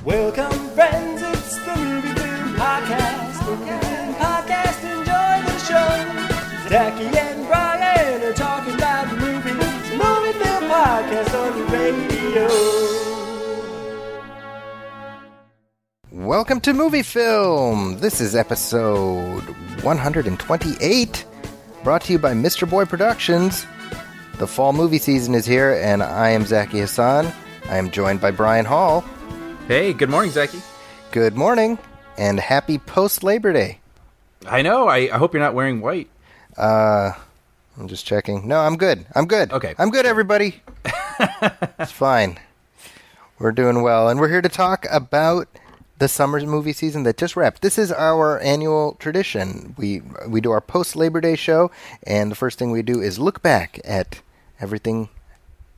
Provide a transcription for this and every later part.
Welcome, friends, it's the Movie Film Podcast. Movie Film Podcast, enjoy the show. Zachy and Brian are talking about the movies. Movie Film Podcast on the radio. Welcome to Movie Film. This is episode 128, brought to you by Mr. Boy Productions. The fall movie season is here, and I am Zachy Hassan. I am joined by Brian Hall. Hey, good morning, Zachy. Good morning, and happy post-Labor Day. I know. I hope you're not wearing white. I'm just checking. No, I'm good. Okay. I'm good, everybody. It's fine. We're doing well, and we're here to talk about the summer movie season that just wrapped. This is our annual tradition. We do our post-Labor Day show, and the first thing we do is look back at everything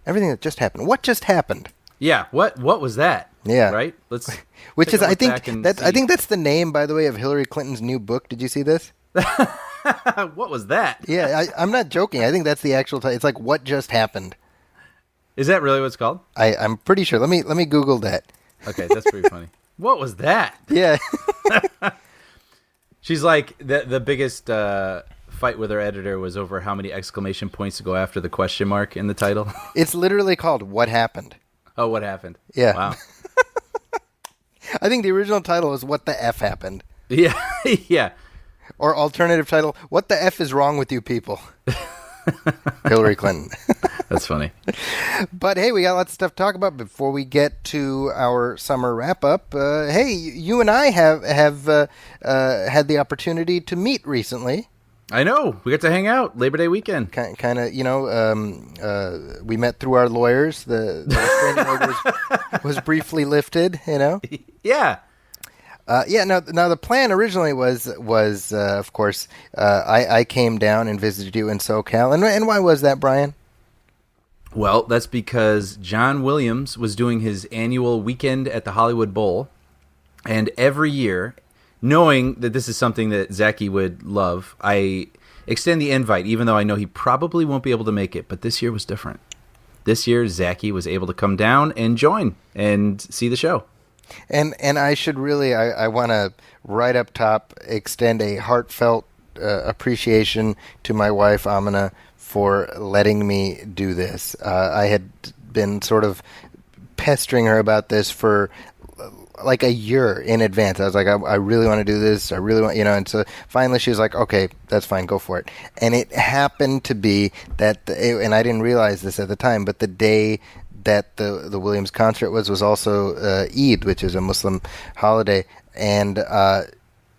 that just happened. What just happened? Yeah. What was that? Yeah. Right. Let's. Which is, I think I think that's the name, by the way, of Hillary Clinton's new book. Did you see this? What was that? Yeah, I'm not joking. I think that's the actual title. It's like What Just Happened. Is that really what it's called? I'm pretty sure. Let me Google that. Okay, that's pretty funny. What was that? Yeah. She's like the biggest fight with her editor was over how many exclamation points to go after the question mark in the title. It's literally called What Happened. Oh, what happened? Yeah. Wow. I think the original title was What the F Happened. Yeah. Yeah. Or alternative title, What the F is Wrong with You People? Hillary Clinton. That's funny. But hey, we got lots of stuff to talk about before we get to our summer wrap-up. Hey, you and I have had the opportunity to meet recently. I know. We got to hang out Labor Day weekend. Kind of, we met through our lawyers. The restraining order was briefly lifted, Yeah. Now the plan originally was of course, I came down and visited you in SoCal. And why was that, Brian? Well, that's because John Williams was doing his annual weekend at the Hollywood Bowl. And every year, knowing that this is something that Zachy would love, I extend the invite, even though I know he probably won't be able to make it. But this year was different. This year, Zachy was able to come down and join and see the show. And I should really, I want to right up top extend a heartfelt appreciation to my wife, Amina, for letting me do this. I had been sort of pestering her about this for like a year in advance. I was like, I really want to do this. I really want, and so finally she was like, okay, that's fine, go for it. And it happened to be that, and I didn't realize this at the time, but the day that the Williams concert was also Eid, which is a Muslim holiday, and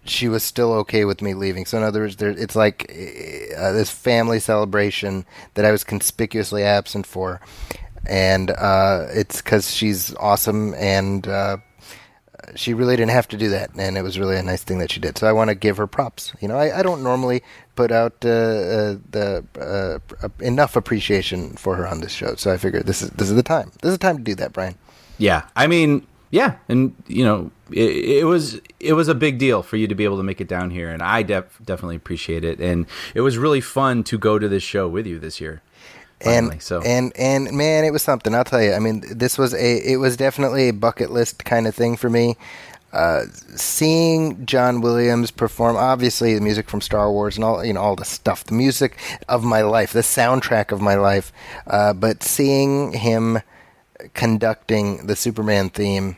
she was still okay with me leaving. So in other words, it's like this family celebration that I was conspicuously absent for, and it's because she's awesome, and she really didn't have to do that, and it was really a nice thing that she did. So I want to give her props. I don't normally put out enough appreciation for her on this show, so I figured this is the time. This is the time to do that, Brian. Yeah, I mean, yeah, and it was a big deal for you to be able to make it down here, and I definitely appreciate it, and it was really fun to go to this show with you this year. Finally, and man, it was something. I'll tell you. I mean, it was definitely a bucket list kind of thing for me. Seeing John Williams perform, obviously the music from Star Wars and all the stuff, the music of my life, the soundtrack of my life. But seeing him conducting the Superman theme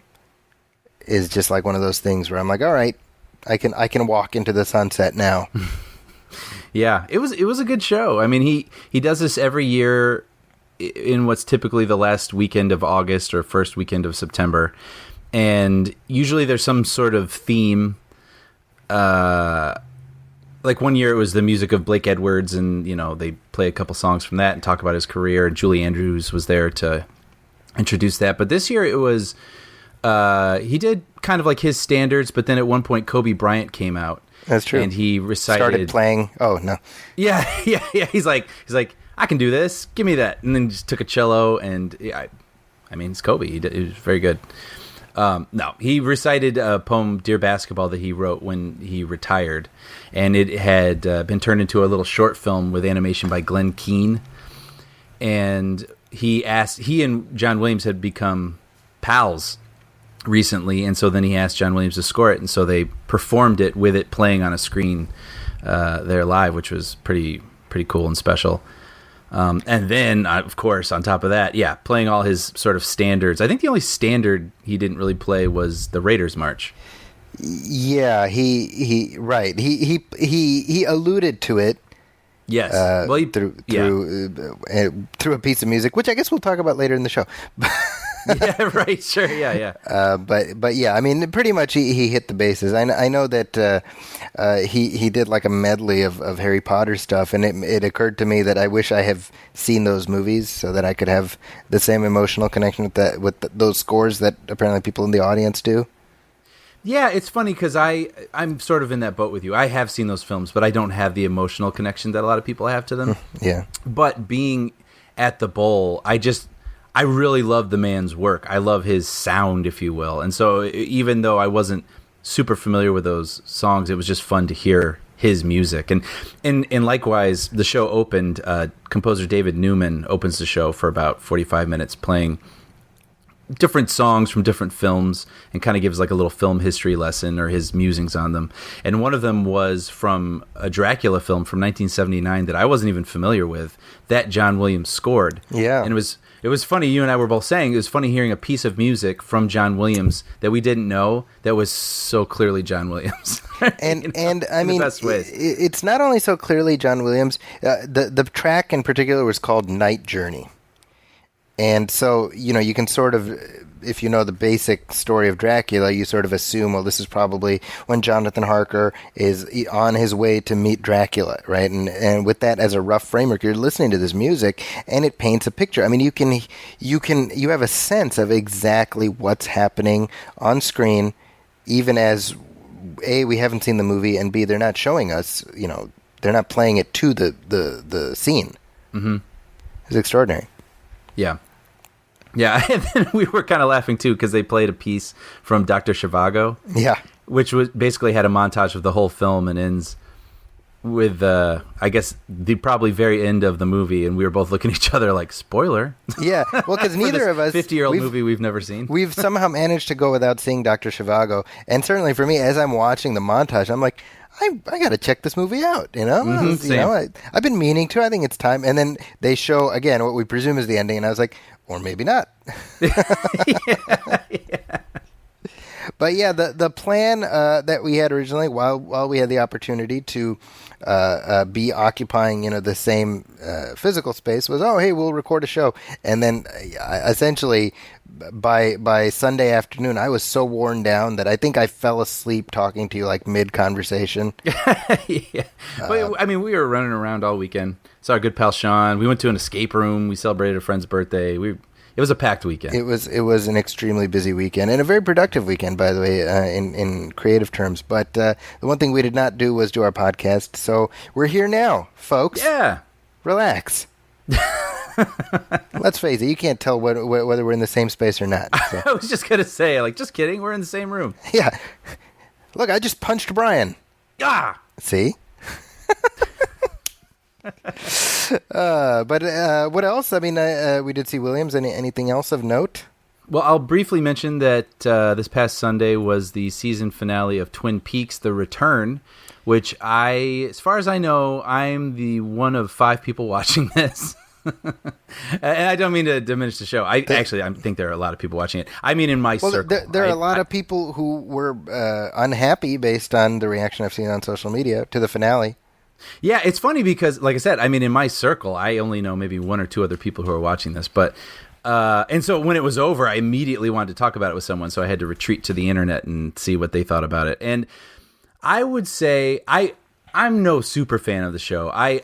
is just like one of those things where I'm like, all right, I can walk into the sunset now. Yeah, it was a good show. I mean, he does this every year in what's typically the last weekend of August or first weekend of September. And usually there's some sort of theme. Like one year it was the music of Blake Edwards, and they play a couple songs from that and talk about his career. Julie Andrews was there to introduce that. But this year it was he did kind of like his standards, but then at one point Kobe Bryant came out. That's true. And he recited. Started playing. Oh no. Yeah. He's like, I can do this. Give me that. And then just took a cello, and I mean, it's Kobe. He was very good. No, he recited a poem, Dear Basketball, that he wrote when he retired, and it had been turned into a little short film with animation by Glenn Keane. And he and John Williams had become pals recently, and so then he asked John Williams to score it, and so they performed it with it playing on a screen there live, which was pretty cool and special. And then, of course, on top of that, playing all his sort of standards. I think the only standard he didn't really play was the Raiders March. Yeah, he alluded to it. Yes, through a piece of music, which I guess we'll talk about later in the show. Yeah, right, sure, yeah. But yeah, I mean, pretty much he hit the bases. I know that he did like a medley of Harry Potter stuff, and it occurred to me that I wish I have seen those movies so that I could have the same emotional connection with those scores that apparently people in the audience do. Yeah, it's funny because I'm sort of in that boat with you. I have seen those films, but I don't have the emotional connection that a lot of people have to them. Yeah. But being at the bowl, I really love the man's work. I love his sound, if you will. And so even though I wasn't super familiar with those songs, it was just fun to hear his music. And likewise, the show opened, composer David Newman opens the show for about 45 minutes playing different songs from different films and kind of gives like a little film history lesson or his musings on them. And one of them was from a Dracula film from 1979 that I wasn't even familiar with, that John Williams scored. Yeah. And it was funny, you and I were both saying, it was funny hearing a piece of music from John Williams that we didn't know that was so clearly John Williams. And I mean, the best ways. It's not only so clearly John Williams, the track in particular was called Night Journey. And so, you can sort of, if you know the basic story of Dracula, you sort of assume, well, this is probably when Jonathan Harker is on his way to meet Dracula, right? And with that as a rough framework, you're listening to this music, and it paints a picture. I mean, you have a sense of exactly what's happening on screen, even as A, we haven't seen the movie, and B, they're not showing us, they're not playing it to the scene. Mm-hmm. It's extraordinary. Yeah. Yeah, and then we were kind of laughing, too, because they played a piece from Dr. Zhivago. Yeah. Which was basically had a montage of the whole film and ends with, I guess, the probably very end of the movie, and we were both looking at each other like, spoiler. Yeah, well, because neither of us... 50-year-old movie we've never seen. We've somehow managed to go without seeing Dr. Zhivago, and certainly for me, as I'm watching the montage, I'm like... I got to check this movie out, I've been meaning to. I think it's time. And then they show, again, what we presume is the ending, and I was like, or maybe not. Yeah. But yeah, the plan that we had originally, while we had the opportunity to be occupying, the same physical space, was, oh, hey, we'll record a show. And then essentially by Sunday afternoon, I was so worn down that I think I fell asleep talking to you like mid-conversation. Yeah. But, I mean, we were running around all weekend. Saw our good pal Sean. We went to an escape room. We celebrated a friend's birthday. It was a packed weekend. It was an extremely busy weekend, and a very productive weekend, by the way, in creative terms. But the one thing we did not do was do our podcast, so we're here now, folks. Yeah. Relax. Let's face it, you can't tell whether we're in the same space or not. So. I was just going to say, just kidding, we're in the same room. Yeah. Look, I just punched Brian. Ah! See? But what else? I mean, we did see Williams. Anything else of note? Well, I'll briefly mention that this past Sunday was the season finale of Twin Peaks: The Return, which as far as I know, I'm the one of 5 people watching this. And I don't mean to diminish the show. I think there are a lot of people watching it. I mean, in my circle. There are a lot of people who were unhappy based on the reaction I've seen on social media to the finale. Yeah, it's funny because, like I said, I mean, in my circle, I only know maybe 1 or 2 other people who are watching this. But and so when it was over, I immediately wanted to talk about it with someone, so I had to retreat to the internet and see what they thought about it. And I would say I'm no super fan of the show. I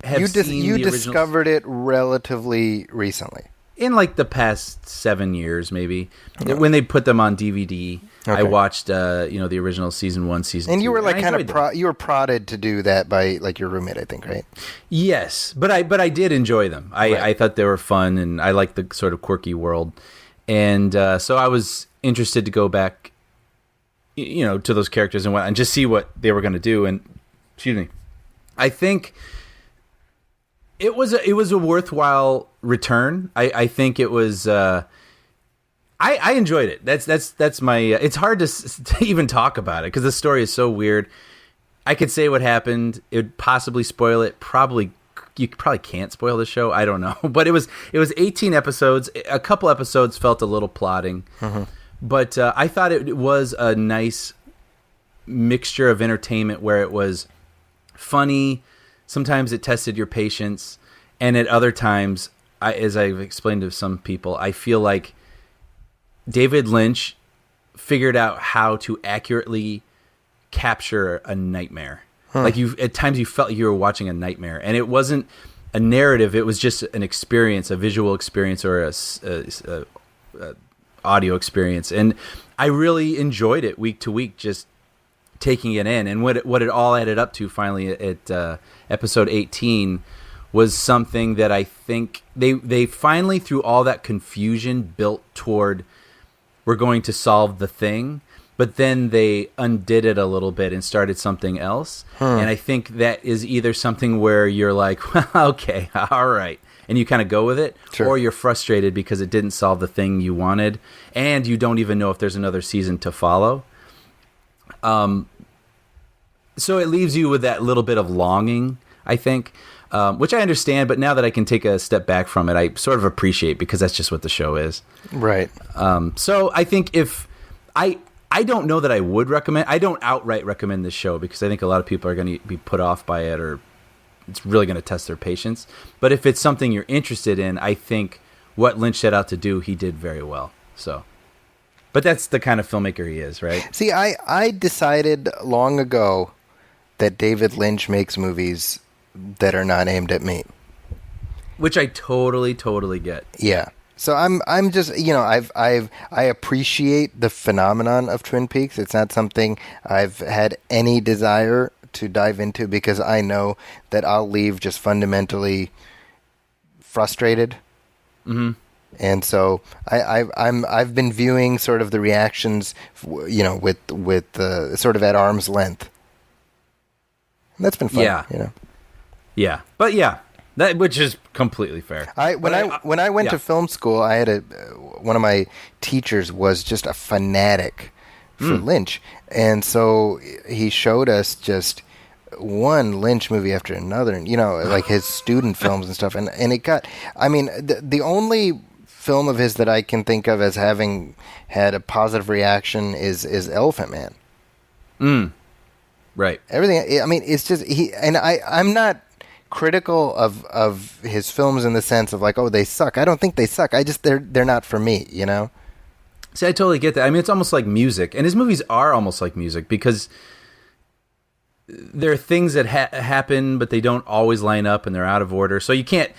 have seen you the discovered it relatively recently. In like the past 7 years, maybe, when they put them on DVD. Okay. I watched, the original season 1, season 2. And you were like kind of you were prodded to do that by like your roommate, I think, right? Yes, but I did enjoy them. I thought they were fun, and I liked the sort of quirky world, and so I was interested to go back, to those characters and just see what they were going to do. And excuse me, I think it was a worthwhile return. I think it was. I enjoyed it. That's my. It's hard to even talk about it because the story is so weird. I could say what happened. It would possibly spoil it. Probably you probably can't spoil the show. I don't know, but it was 18 episodes. A couple episodes felt a little plodding, but I thought it was a nice mixture of entertainment where it was funny. Sometimes it tested your patience, and at other times, as I've explained to some people, I feel like David Lynch figured out how to accurately capture a nightmare. Like at times you felt like you were watching a nightmare, and it wasn't a narrative. It was just an experience, a visual experience, or a audio experience. And I really enjoyed it week to week, just taking it in. And what it all added up to finally at episode 18 was something that I think they finally, through all that confusion, built toward we're going to solve the thing, but then they undid it a little bit and started something else. And I think that is either something where you're like, well, okay, all right, and you kind of go with it, or you're frustrated because it didn't solve the thing you wanted, and you don't even know if there's another season to follow. So it leaves you with that little bit of longing, I think, which I understand, but now that I can take a step back from it, I sort of appreciate, because that's just what the show is. Right. So I think if I don't know that I would recommend. I don't outright recommend this show because I think a lot of people are going to be put off by it, or it's really going to test their patience. But if it's something you're interested in, I think what Lynch set out to do, he did very well. So, but that's the kind of filmmaker he is, right? See, I decided long ago that David Lynch makes movies that are not aimed at me, which I totally get. Yeah. So I'm just, I appreciate the phenomenon of Twin Peaks. It's not something I've had any desire to dive into because I know that I'll leave just fundamentally frustrated. Mm-hmm. And so I've been viewing sort of the reactions, with sort of at arm's length. And that's been fun. Yeah. Yeah. But yeah. That, which is completely fair. When I went to film school, I had one of my teachers was just a fanatic for Lynch, and so he showed us just one Lynch movie after another, and like his student films and stuff, and it got. I mean, the only film of his that I can think of as having had a positive reaction is Elephant Man. Right. Everything. I mean, it's just I'm not critical of his films in the sense of like, oh, they suck. I don't think they suck. They're not for me, See, I totally get that. I mean, it's almost like music, and his movies are almost like music because there are things that happen, but they don't always line up, and they're out of order. So you can't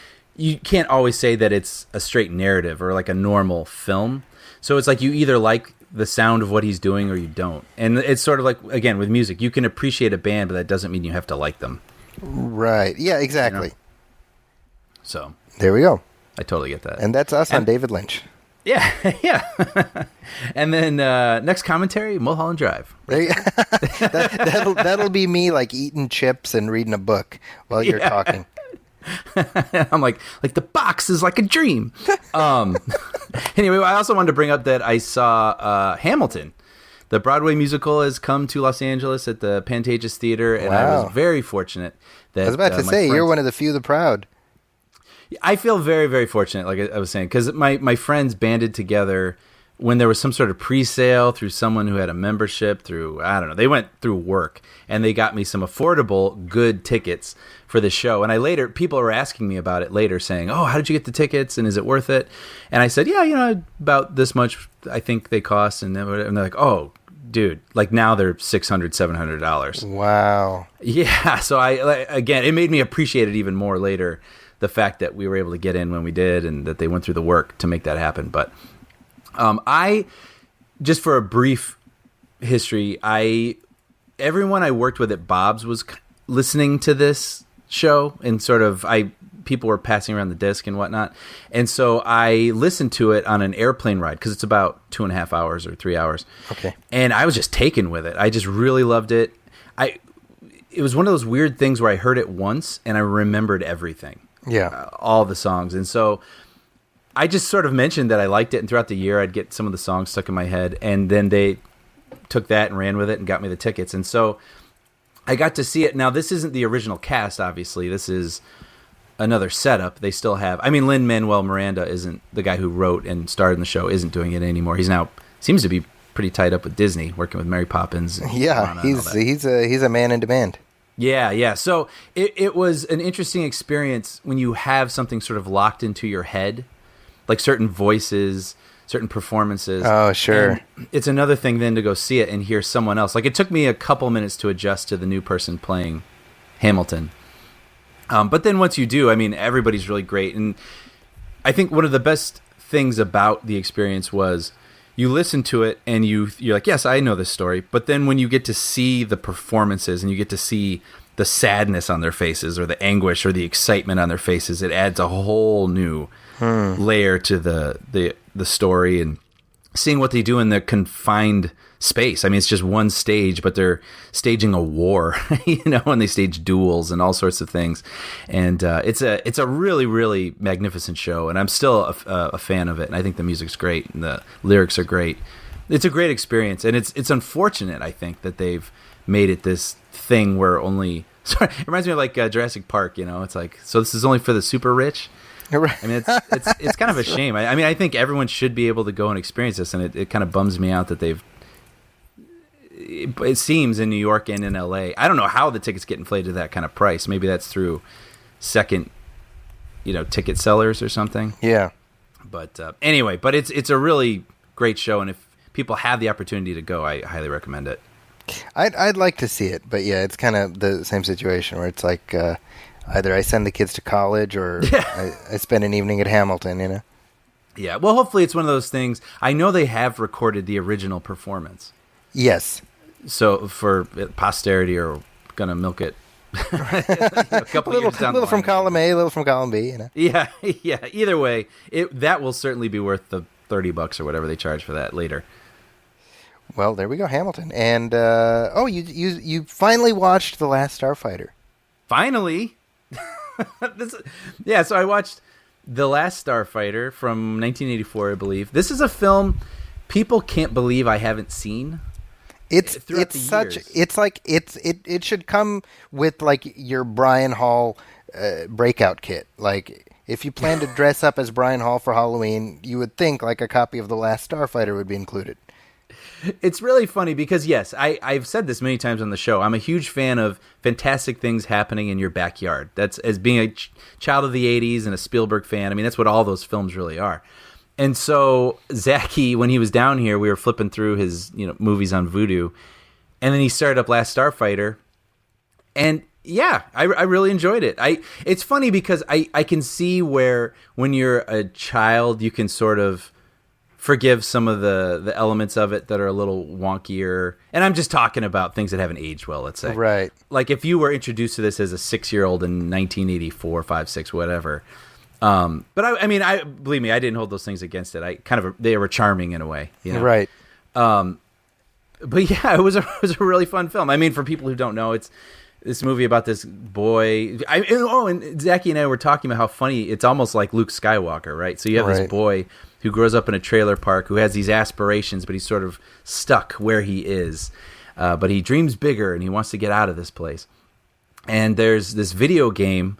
always say that it's a straight narrative or like a normal film. So it's like you either like the sound of what he's doing or you don't. And it's sort of like, again, with music, you can appreciate a band, but that doesn't mean you have to like them. Right. Yeah, exactly. So there we go. I totally get that. And that's us on David Lynch. Yeah. Yeah. And then next commentary, Mulholland Drive. That'll be me like eating chips and reading a book while you're talking. I'm like the box is like a dream. Anyway, I also wanted to bring up that I saw Hamilton. The Broadway musical has come to Los Angeles at the Pantages Theater, and I was very fortunate that... I was about to say, you're one of the few, the proud. I feel very, very fortunate, like I was saying, because my friends banded together when there was some sort of pre-sale through someone who had a membership through, I don't know, they went through work, and they got me some affordable, good tickets for the show. And people were asking me about it later, saying, oh, how did you get the tickets, and is it worth it? And I said, yeah, about this much I think they cost, and they're like, oh, dude, like now they're $600, $700. Wow. Yeah. So again, it made me appreciate it even more later, the fact that we were able to get in when we did and that they went through the work to make that happen. But just for a brief history, everyone I worked with at Bob's was listening to this show, and sort of people were passing around the disc and whatnot. And so I listened to it on an airplane ride because it's about 2.5 hours or 3 hours. Okay. And I was just taken with it. I just really loved it. It was one of those weird things where I heard it once and I remembered everything. Yeah. All the songs. And so I just sort of mentioned that I liked it, and throughout the year I'd get some of the songs stuck in my head, and then they took that and ran with it and got me the tickets. And so I got to see it. Now, this isn't the original cast, obviously. This is another setup. They still have... I mean, Lin-Manuel Miranda isn't the guy who wrote and starred in the show, isn't doing it anymore. He's now... seems to be pretty tied up with Disney, working with Mary Poppins. And Yeah, he's a man in demand. Yeah. So it was an interesting experience when you have something sort of locked into your head, like certain voices... certain performances. Oh, sure. And it's another thing then to go see it and hear someone else. Like, it took me a couple minutes to adjust to the new person playing Hamilton. But then once you do, I mean, everybody's really great. And I think one of the best things about the experience was you listen to it and you're like, yes, I know this story. But then when you get to see the performances and you get to see the sadness on their faces or the anguish or the excitement on their faces, it adds a whole new layer to the story, and seeing what they do in the confined space. I mean, it's just one stage, but they're staging a war, and they stage duels and all sorts of things. And it's a really, really magnificent show, and I'm still a fan of it. And I think the music's great and the lyrics are great. It's a great experience, and it's unfortunate, I think, that they've made it this thing where only... Sorry, it reminds me of like Jurassic Park. It's like, so this is only for the super rich. I mean, it's kind of a shame. I mean, I think everyone should be able to go and experience this, and it kind of bums me out that they've. It seems in New York and in LA. I don't know how the tickets get inflated to that kind of price. Maybe that's through second, ticket sellers or something. Yeah. But anyway, it's a really great show, and if people have the opportunity to go, I highly recommend it. I'd like to see it, but yeah, it's kind of the same situation where it's like. Either I send the kids to college or I spend an evening at Hamilton, Yeah, well, hopefully it's one of those things. I know they have recorded the original performance. Yes. So for posterity, or going to milk it a couple years down the line. A little from column A, a little from column B, Yeah. Either way, that will certainly be worth the $30 or whatever they charge for that later. Well, there we go, Hamilton. And, you finally watched The Last Starfighter. Finally! So I watched The Last Starfighter from 1984, I believe. This is a film people can't believe I haven't seen. It should come with like your Brian Hall breakout kit. Like if you plan to dress up as Brian Hall for Halloween, you would think like a copy of The Last Starfighter would be included. It's really funny because, yes, I've said this many times on the show. I'm a huge fan of fantastic things happening in your backyard. That's, as being a child of the 80s and a Spielberg fan, I mean, that's what all those films really are. And so Zachy, when he was down here, we were flipping through his movies on Vudu, and then he started up Last Starfighter, and yeah, I really enjoyed it. It's funny because I can see where when you're a child, you can sort of forgive some of the elements of it that are a little wonkier. And I'm just talking about things that haven't aged well, let's say. Right. Like if you were introduced to this as a 6-year-old in 1984, 5, 6, whatever. But I mean, believe me, I didn't hold those things against it. They were charming in a way. Right. But yeah, it was a really fun film. I mean, for people who don't know, it's this movie about this boy. And Zachy and I were talking about how funny it's almost like Luke Skywalker, right? So you have this boy who grows up in a trailer park, who has these aspirations, but he's sort of stuck where he is. But he dreams bigger, and he wants to get out of this place. And there's this video game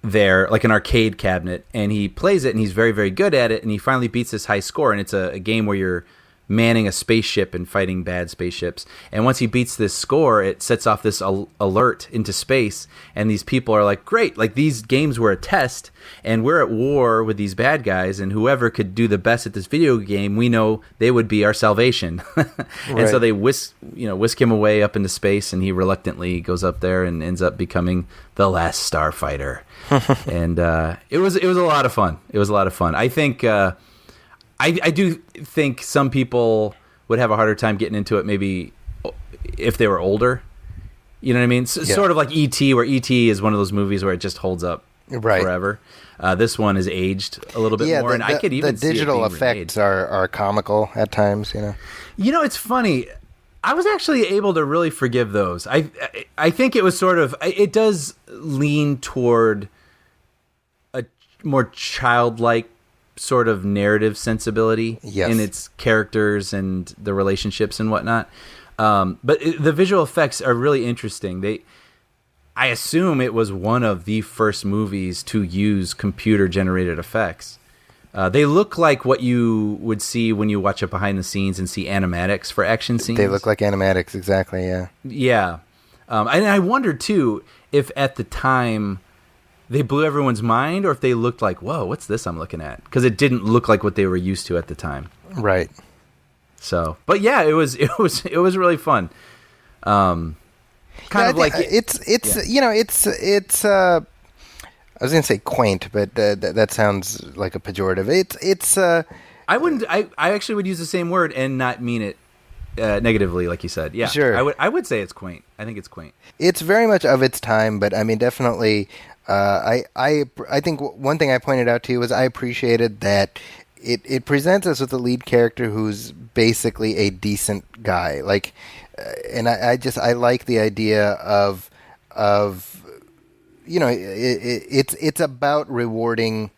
there, like an arcade cabinet, and he plays it, and he's very, very good at it, and he finally beats this high score, and it's a game where you're manning a spaceship and fighting bad spaceships. And once he beats this score, it sets off this alert into space, and these people are like, great, like these games were a test, and we're at war with these bad guys, and whoever could do the best at this video game, we know they would be our salvation. And so they whisk him away up into space, and he reluctantly goes up there and ends up becoming the last starfighter. And it was a lot of fun. It was a lot of fun. I think I do think some people would have a harder time getting into it maybe if they were older. You know what I mean? Sort of like E.T., where E.T. is one of those movies where it just holds up forever. This one is aged a little bit more, and I could even see the digital effects are comical at times. It's funny. I was actually able to really forgive those. I think it was sort of, it does lean toward a more childlike sort of narrative sensibility Yes. in its characters and the relationships and whatnot. But the visual effects are really interesting. I assume it was one of the first movies to use computer-generated effects. They look like what you would see when you watch it behind the scenes and see animatics for action scenes. They look like animatics, exactly, yeah. Yeah. And I wonder, too, if at the time they blew everyone's mind or if they looked like, whoa, what's this I'm looking at? Because it didn't look like what they were used to at the time. Right. So, but yeah, it was really fun. Kind of like it's I was gonna say quaint, but that sounds like a pejorative. I wouldn't. I actually would use the same word and not mean it negatively, like you said. Yeah, sure. I would say it's quaint. I think it's quaint. It's very much of its time, but I mean, definitely. I think one thing I pointed out to you was I appreciated that it presents us with a lead character who's basically a decent guy. Like, and I like the idea of it's about rewarding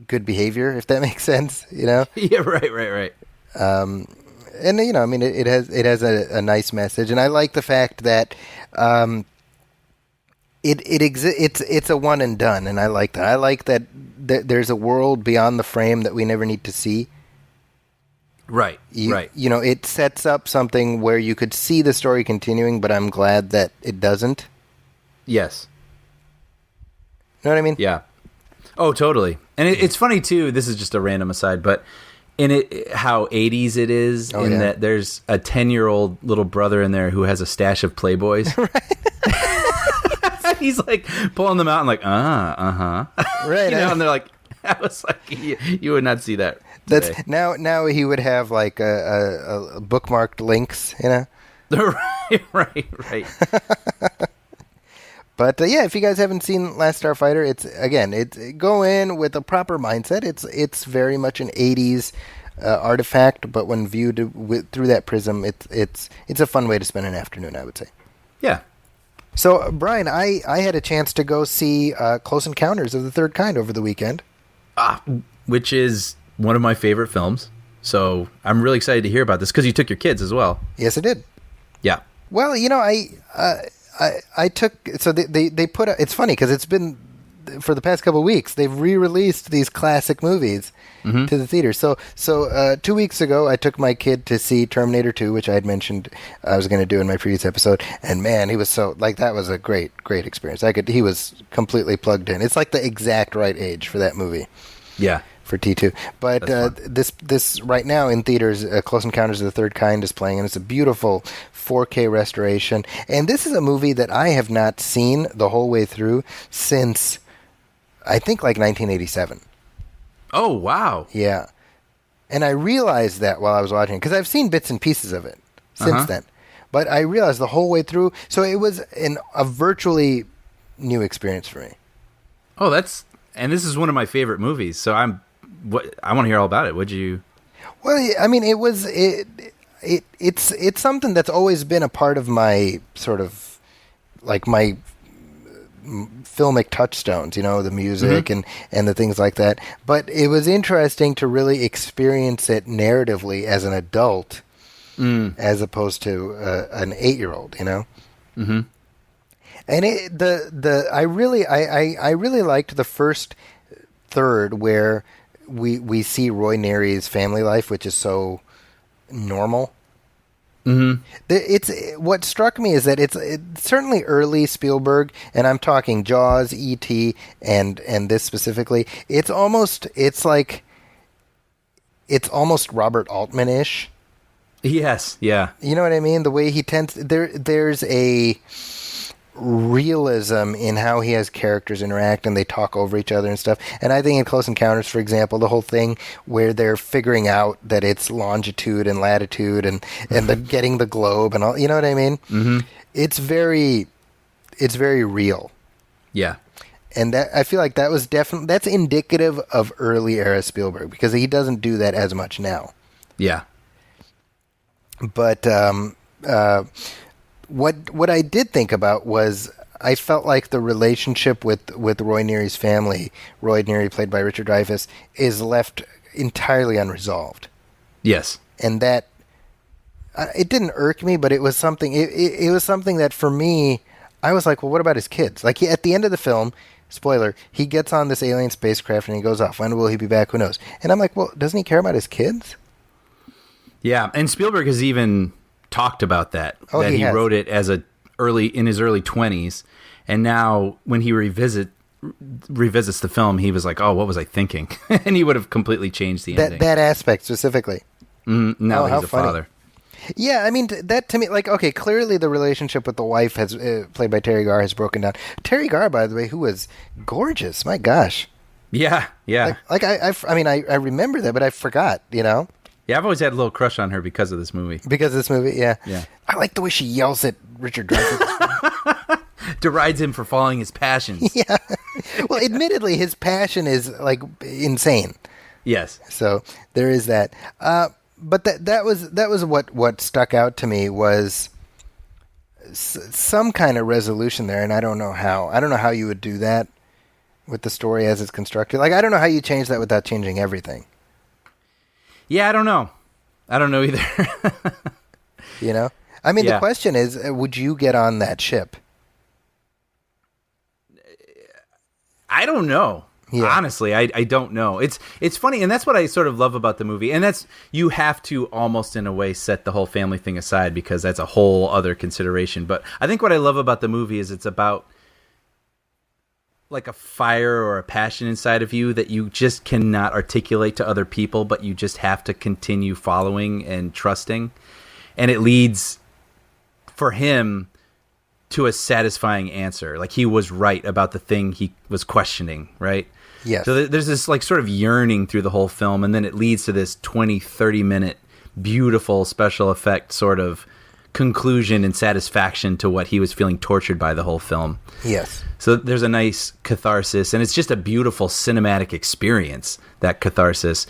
good behavior, if that makes sense. Yeah, right. And I mean, it has a nice message, and I like the fact that it's a one and done, and I like that. I like that there's a world beyond the frame that we never need to see. Right. Right. It sets up something where you could see the story continuing, but I'm glad that it doesn't. Yes. You know what I mean? Yeah. Oh, totally. And it's funny too. This is just a random aside, but in it, how 80s it is, that there's a 10-year-old little brother in there who has a stash of Playboys. He's like pulling them out and like, right. And they're like, I was like, you would not see that today. That's now he would have like a bookmarked links, right. But if you guys haven't seen Last Starfighter, go in with a proper mindset. It's very much an 80s artifact, but when viewed through that prism, it's a fun way to spend an afternoon, I would say. Yeah. So, Brian, I had a chance to go see Close Encounters of the Third Kind over the weekend. Which is one of my favorite films. So I'm really excited to hear about this because you took your kids as well. Yes, I did. Yeah. Well, I took, so they put, it's funny because it's been, for the past couple of weeks, they've re-released these classic movies to the theater. So 2 weeks ago, I took my kid to see Terminator 2, which I had mentioned I was going to do in my previous episode. And man, he was that was a great experience. He was completely plugged in. It's like the exact right age for that movie. Yeah. For T2. But this right now in theaters, Close Encounters of the Third Kind is playing, and it's a beautiful 4K restoration. And this is a movie that I have not seen the whole way through since, I think, like 1987. Oh, wow. Yeah. And I realized that while I was watching it, because I've seen bits and pieces of it since then. But I realized the whole way through, so it was a virtually new experience for me. Oh, and this is one of my favorite movies, so I want to hear all about it. Would you? Well, I mean, it's something that's always been a part of my sort of like my filmic touchstones, the music and the things like that. But it was interesting to really experience it narratively as an adult, as opposed to an 8-year-old. Mm-hmm. And I really liked the first third where we see Roy Neary's family life, which is so normal. Mm-hmm. It's what struck me is that it's certainly early Spielberg, and I'm talking Jaws, E.T., and this specifically. It's almost Robert Altman-ish. Yes, yeah. You know what I mean? The way he tends there's a realism in how he has characters interact and they talk over each other and stuff. And I think in Close Encounters, for example, the whole thing where they're figuring out that it's longitude and latitude and getting the globe and all, you know what I mean? Mm-hmm. It's very real. Yeah. And that, I feel like that was that's indicative of early era Spielberg because he doesn't do that as much now. Yeah. But what I did think about was I felt like the relationship with Roy Neary's family, Roy Neary played by Richard Dreyfuss, is left entirely unresolved. Yes. And that it didn't irk me, but it was something. It was something that for me, I was like, well, what about his kids? Like at the end of the film, spoiler, he gets on this alien spacecraft and he goes off. When will he be back? Who knows? And I'm like, well, doesn't he care about his kids? Yeah, and Spielberg has even talked about that. Oh, that he he has. wrote it as in his early 20s, and now when he revisits the film, he was like, "Oh, what was I thinking?" And he would have completely changed the ending. That aspect specifically. Now Oh, how he's a funny. father. Yeah, I mean that to me, like, okay, clearly the relationship with the wife has played by Terry Garr has broken down. Terry Garr, by the way, who was gorgeous. My gosh. Yeah. I remember that, but I forgot. Yeah, I've always had a little crush on her because of this movie. Because of this movie, yeah. Yeah. I like the way she yells at Richard Dreyfuss. Derides him for following his passions. Yeah. Well, admittedly, his passion is like insane. Yes. So there is that. But that was what stuck out to me was some kind of resolution there, and I don't know how. I don't know how you would do that with the story as it's constructed. Like, I don't know how you change that without changing everything. Yeah, I don't know. I don't know either. You know? I mean, Yeah. the question is, would you get on that ship? I don't know. Yeah. Honestly, I don't know. It's funny, and that's what I sort of love about the movie. And that's, you have to almost in a way set the whole family thing aside because that's a whole other consideration. But I think what I love about the movie is it's about like a fire or a passion inside of you that you just cannot articulate to other people, but you just have to continue following and trusting. And it leads for him to a satisfying answer. Like, he was right about the thing he was questioning, right? Yes. So there's this like sort of yearning through the whole film, and then it leads to this 20-30 minute beautiful special effect sort of conclusion and satisfaction to what he was feeling tortured by the whole film. Yes. So there's a nice catharsis, and it's just a beautiful cinematic experience, that catharsis.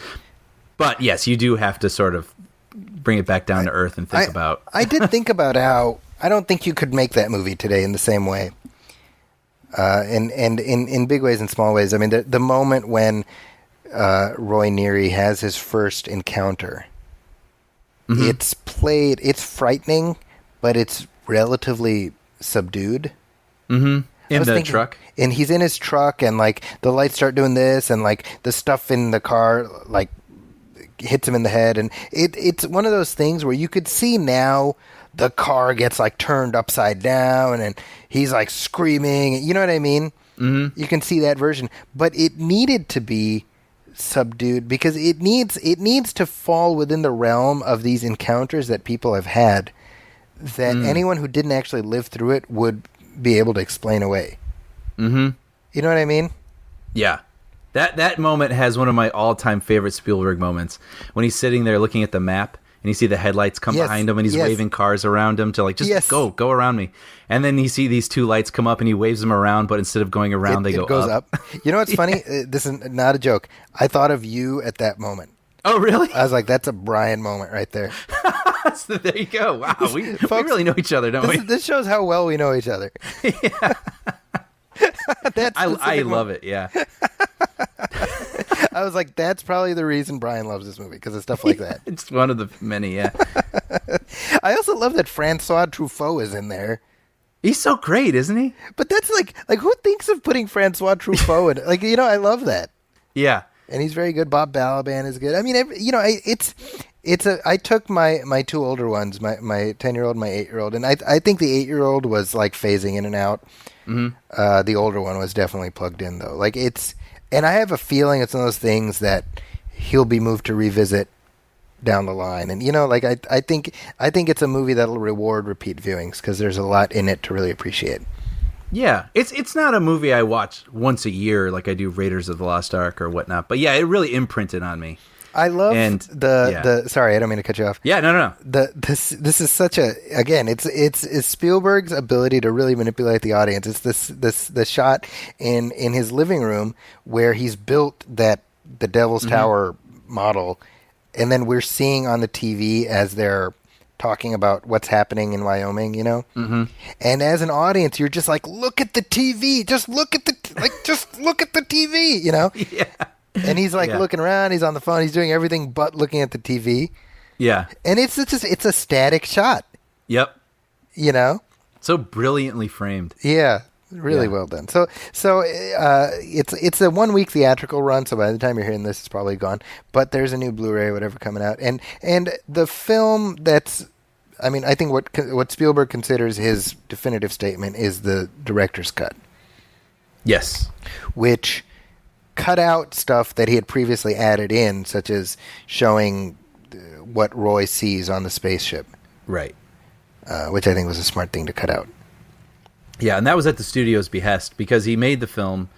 But yes, you do have to sort of bring it back down to earth and think about. I did think about how I don't think you could make that movie today in the same way. And in big ways and small ways. I mean, the moment when Roy Neary has his first encounter, it's frightening, but it's relatively subdued. In I was the thinking- truck. And he's in his truck, and like the lights start doing this, and like the stuff in the car like hits him in the head, and it's one of those things where you could see now the car gets like turned upside down, and he's like screaming. You know what I mean? Mm-hmm. You can see that version, but it needed to be subdued because it needs to fall within the realm of these encounters that people have had, that anyone who didn't actually live through it would be able to explain away. Mm-hmm. You know what I mean? Yeah. That moment has one of my all-time favorite Spielberg moments, when he's sitting there looking at the map and you see the headlights come Yes, behind him, and he's yes. waving cars around him to like, just Yes. go around me. And then you see these two lights come up and he waves them around, but instead of going around, they go goes up. You know what's funny? This is not a joke. I thought of you at that moment. Oh, really? I was like, that's a Brian moment right there. So there you go. Wow, we Folks, really know each other, don't we? This shows how well we know each other. I love it, yeah. I was like, that's probably the reason Brian loves this movie, because of stuff like that. It's one of the many, yeah. I also love that Francois Truffaut is in there. He's so great, isn't he? But that's like who thinks of putting Francois Truffaut in? Like, you know, I love that. Yeah. And he's very good. Bob Balaban is good. I mean, I took my two older ones, my 10-year-old, my 8-year-old, and I think the 8-year-old was like phasing in and out. Mm-hmm. The older one was definitely plugged in though. Like and I have a feeling it's one of those things that he'll be moved to revisit down the line. And you know, like I think it's a movie that'll reward repeat viewings because there's a lot in it to really appreciate. Yeah, it's not a movie I watch once a year like I do Raiders of the Lost Ark or whatnot. But yeah, it really imprinted on me. I love yeah. the. Sorry, I don't mean to cut you off. Yeah, no. This is such a, again, it's Spielberg's ability to really manipulate the audience. It's the shot in his living room where he's built the Devil's Tower model, and then we're seeing on the TV as they're talking about what's happening in Wyoming, you know? Mm-hmm. And as an audience, you're just like, look at the TV. Just look at just look at the TV, you know? Yeah. And he's like Yeah. looking around. He's on the phone. He's doing everything but looking at the TV. Yeah. And it's a static shot, Yep. you know? So brilliantly framed. Yeah, really Yeah. well done. So it's a 1 week theatrical run. So by the time you're hearing this, it's probably gone. But there's a new Blu-ray, or whatever, coming out, and the film that's, I mean, I think what Spielberg considers his definitive statement is the director's cut, Yes. which cut out stuff that he had previously added in, such as showing what Roy sees on the spaceship, Right. which I think was a smart thing to cut out. Yeah, and that was at the studio's behest because he made the film,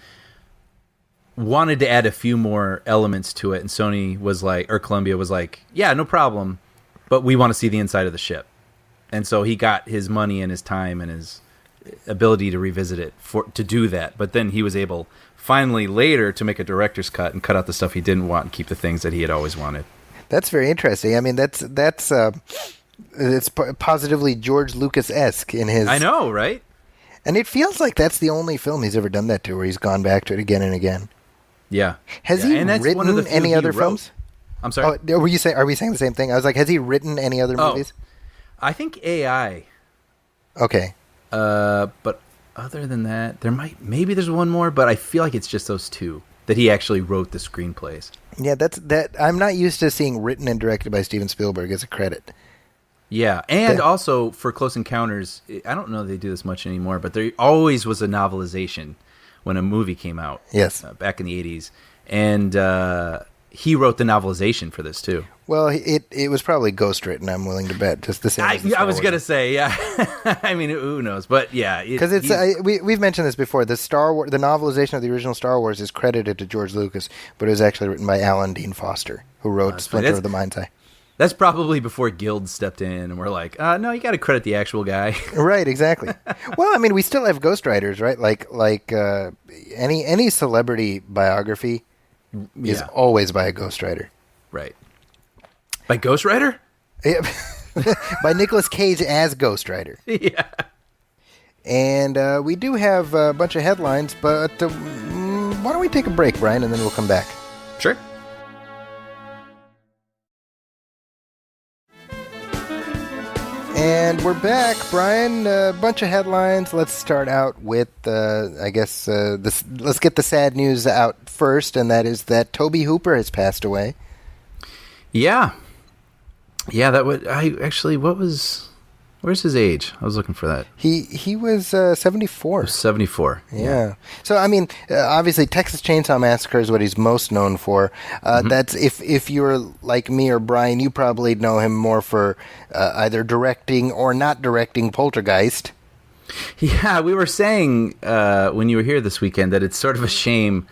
wanted to add a few more elements to it, and Sony was like, or Columbia was like, yeah, no problem, but we want to see the inside of the ship. And so he got his money and his time and his ability to revisit it to do that. But then he was able finally later to make a director's cut and cut out the stuff he didn't want and keep the things that he had always wanted. That's very interesting. I mean, it's positively George Lucas-esque in his. I know, right? And it feels like that's the only film he's ever done that to, where he's gone back to it again and again. Yeah. Has Yeah, he and that's written one of the few any he other wrote. films? I'm sorry. Oh, are we saying the same thing? I was like, has he written any other Oh. movies? I think AI. Okay. But other than that, maybe there's one more, but I feel like it's just those two that he actually wrote the screenplays. Yeah, that. I'm not used to seeing written and directed by Steven Spielberg as a credit. Yeah, and Yeah. also for Close Encounters, I don't know if they do this much anymore, but there always was a novelization when a movie came out. Yes. Back in the 80s. And he wrote the novelization for this too. Well, it was probably ghostwritten, I'm willing to bet, just the same. as the I was Star going to Wars. say, yeah. I mean, who knows? But yeah. Because we've mentioned this before. The novelization of the original Star Wars is credited to George Lucas, but it was actually written by Alan Dean Foster, who wrote Splinter of the Mind's Eye. That's probably before Guild stepped in and we're like, no, you got to credit the actual guy. Right, exactly. Well, I mean, we still have ghostwriters, right? Like any celebrity biography is Yeah. always by a ghostwriter. Right. By Ghost Rider? Yeah. By Nicolas Cage as ghostwriter. Yeah. And we do have a bunch of headlines, but why don't we take a break, Brian, and then we'll come back. Sure. And we're back, Brian. A bunch of headlines. Let's start out with, let's get the sad news out first, and that is that Tobe Hooper has passed away. Yeah. Yeah, where's his age? I was looking for that. He was 74. 74. Yeah. So, I mean, obviously, Texas Chainsaw Massacre is what he's most known for. That's if you're like me or Brian, you probably know him more for either directing or not directing Poltergeist. Yeah, we were saying when you were here this weekend that it's sort of a shame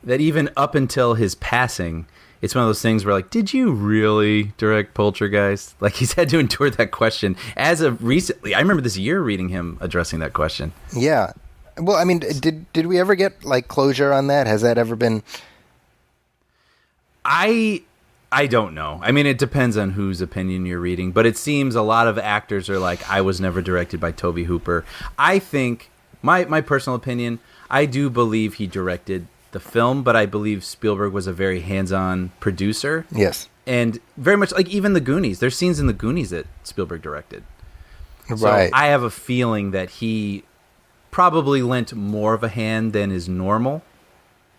that even up until his passing, it's one of those things where, like, did you really direct Poltergeist? Like, he's had to endure that question as of recently. I remember this year reading him addressing that question. Yeah. Well, I mean, did we ever get, like, closure on that? Has that ever been... I don't know. I mean, it depends on whose opinion you're reading, but it seems a lot of actors are like, I was never directed by Tobe Hooper. I think, my personal opinion, I do believe he directed the film, but I believe Spielberg was a very hands-on producer. Yes. And very much like even the Goonies. There's scenes in the Goonies that Spielberg directed. Right. So I have a feeling that he probably lent more of a hand than is normal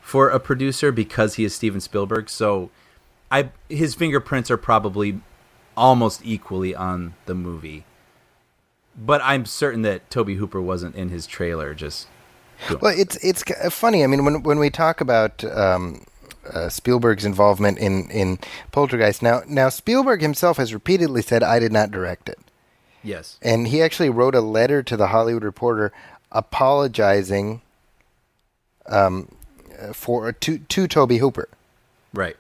for a producer because he is Steven Spielberg. So his fingerprints are probably almost equally on the movie. But I'm certain that Tobe Hooper wasn't in his trailer just... Well, it's funny. I mean, when we talk about Spielberg's involvement in Poltergeist, now Spielberg himself has repeatedly said, "I did not direct it." Yes. And he actually wrote a letter to the Hollywood Reporter apologizing to Tobe Hooper. Right.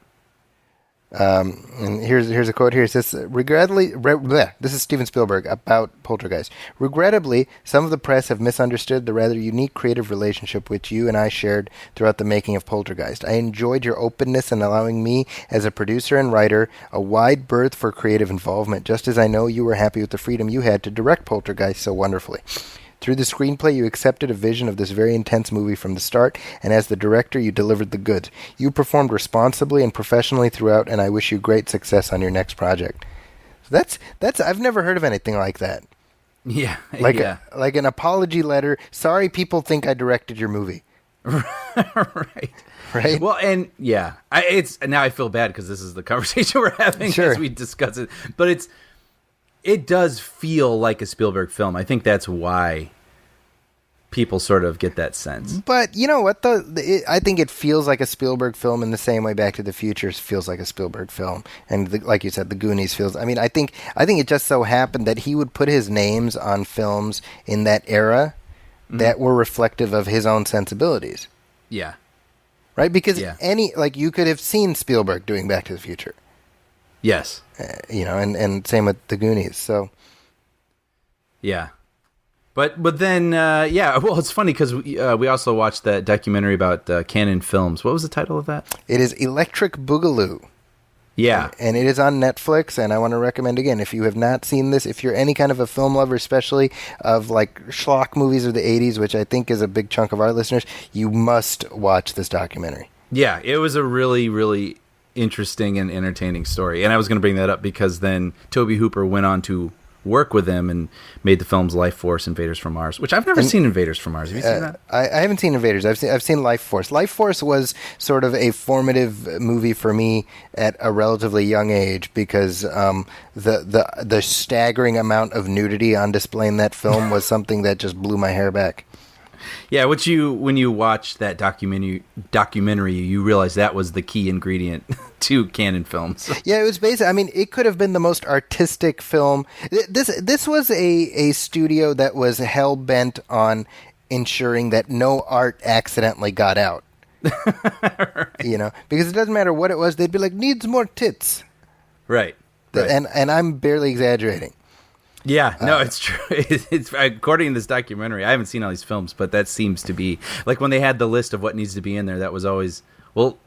And here's a quote here. It says, this is Steven Spielberg about Poltergeist. Regrettably, some of the press have misunderstood the rather unique creative relationship which you and I shared throughout the making of Poltergeist. I enjoyed your openness in allowing me, as a producer and writer, a wide berth for creative involvement, just as I know you were happy with the freedom you had to direct Poltergeist so wonderfully. Through the screenplay, you accepted a vision of this very intense movie from the start, and as the director, you delivered the goods. You performed responsibly and professionally throughout, and I wish you great success on your next project. So that's I've never heard of anything like that. Yeah, Like an apology letter. Sorry, people think I directed your movie. Right. Right. Well, and yeah, it's now I feel bad because this is the conversation we're having Sure. as we discuss it, but it does feel like a Spielberg film. I think that's why people sort of get that sense. But you know what, though? I think it feels like a Spielberg film in the same way Back to the Future feels like a Spielberg film. And like you said, The Goonies feels... I mean, I think it just so happened that he would put his names on films in that era that were reflective of his own sensibilities. Yeah. Right? Because Yeah. you could have seen Spielberg doing Back to the Future. Yes. And same with The Goonies. So... Yeah. But then, well, it's funny because we also watched that documentary about Canon Films. What was the title of that? It is Electric Boogaloo. Yeah. And it is on Netflix, and I want to recommend, again, if you have not seen this, if you're any kind of a film lover, especially of like schlock movies of the 80s, which I think is a big chunk of our listeners, you must watch this documentary. Yeah, it was a really, really interesting and entertaining story. And I was going to bring that up because then Tobe Hooper went on to work with him and made the films Life Force, Invaders from Mars, which I've never seen Invaders from Mars. Have you seen that? I haven't seen Invaders. I've seen Life Force. Life Force was sort of a formative movie for me at a relatively young age because the staggering amount of nudity on display in that film was something that just blew my hair back. Yeah, when you watch that documentary, you realize that was the key ingredient to Canon Films. Yeah, it was basically. I mean, it could have been the most artistic film. This was a studio that was hell bent on ensuring that no art accidentally got out. Right. Because it doesn't matter what it was, they'd be like, needs more tits. Right. And I'm barely exaggerating. Yeah, no, it's true. It's according to this documentary. I haven't seen all these films, but that seems to be like when they had the list of what needs to be in there. That was always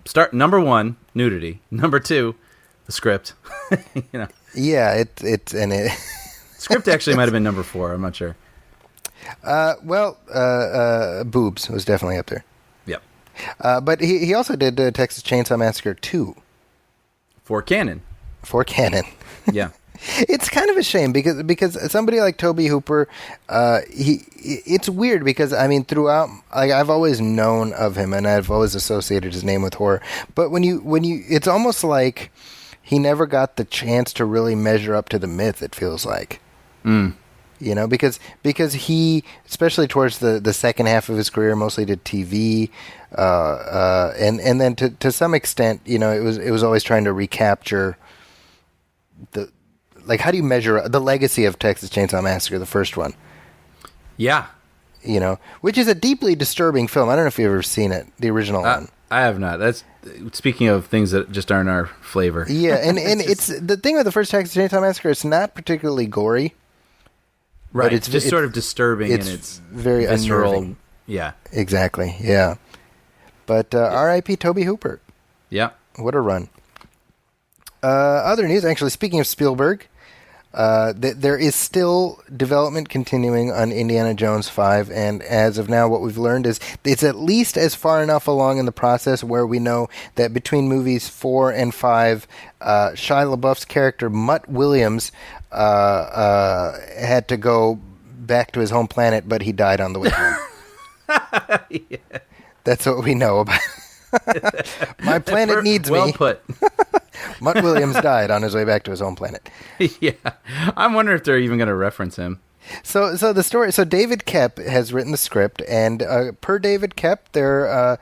start number 1, nudity. Number 2, the script. Yeah, Script actually might have been number 4. I'm not sure. Boobs was definitely up there. Yep. But he also did Texas Chainsaw Massacre 2 for Canon. Yeah. Yeah. It's kind of a shame because somebody like Tobe Hooper, it's weird because I mean throughout, like I've always known of him and I've always associated his name with horror. But when you, it's almost like he never got the chance to really measure up to the myth. It feels like, because he, especially towards the second half of his career, mostly did TV, and then to some extent, it was always trying to recapture how do you measure the legacy of Texas Chainsaw Massacre, the first one? Yeah. Which is a deeply disturbing film. I don't know if you've ever seen it, the original one. I have not. That's speaking of things that just aren't our flavor. Yeah, and it's the thing with the first Texas Chainsaw Massacre, it's not particularly gory. Right. But it's just sort of disturbing and it's very visceral. unnerving. Yeah. Exactly, yeah. But R.I.P. Tobe Hooper. Yeah. What a run. Other news, actually, speaking of Spielberg, there is still development continuing on Indiana Jones 5, and as of now, what we've learned is it's at least as far enough along in the process where we know that between movies 4 and 5, Shia LaBeouf's character, Mutt Williams, had to go back to his home planet, but he died on the way home. Yeah. That's what we know about My planet needs me. Well put. Mutt Williams died on his way back to his home planet. Yeah. I'm wondering if they're even going to reference him. So the story. So David Koepp has written the script, and per David Koepp,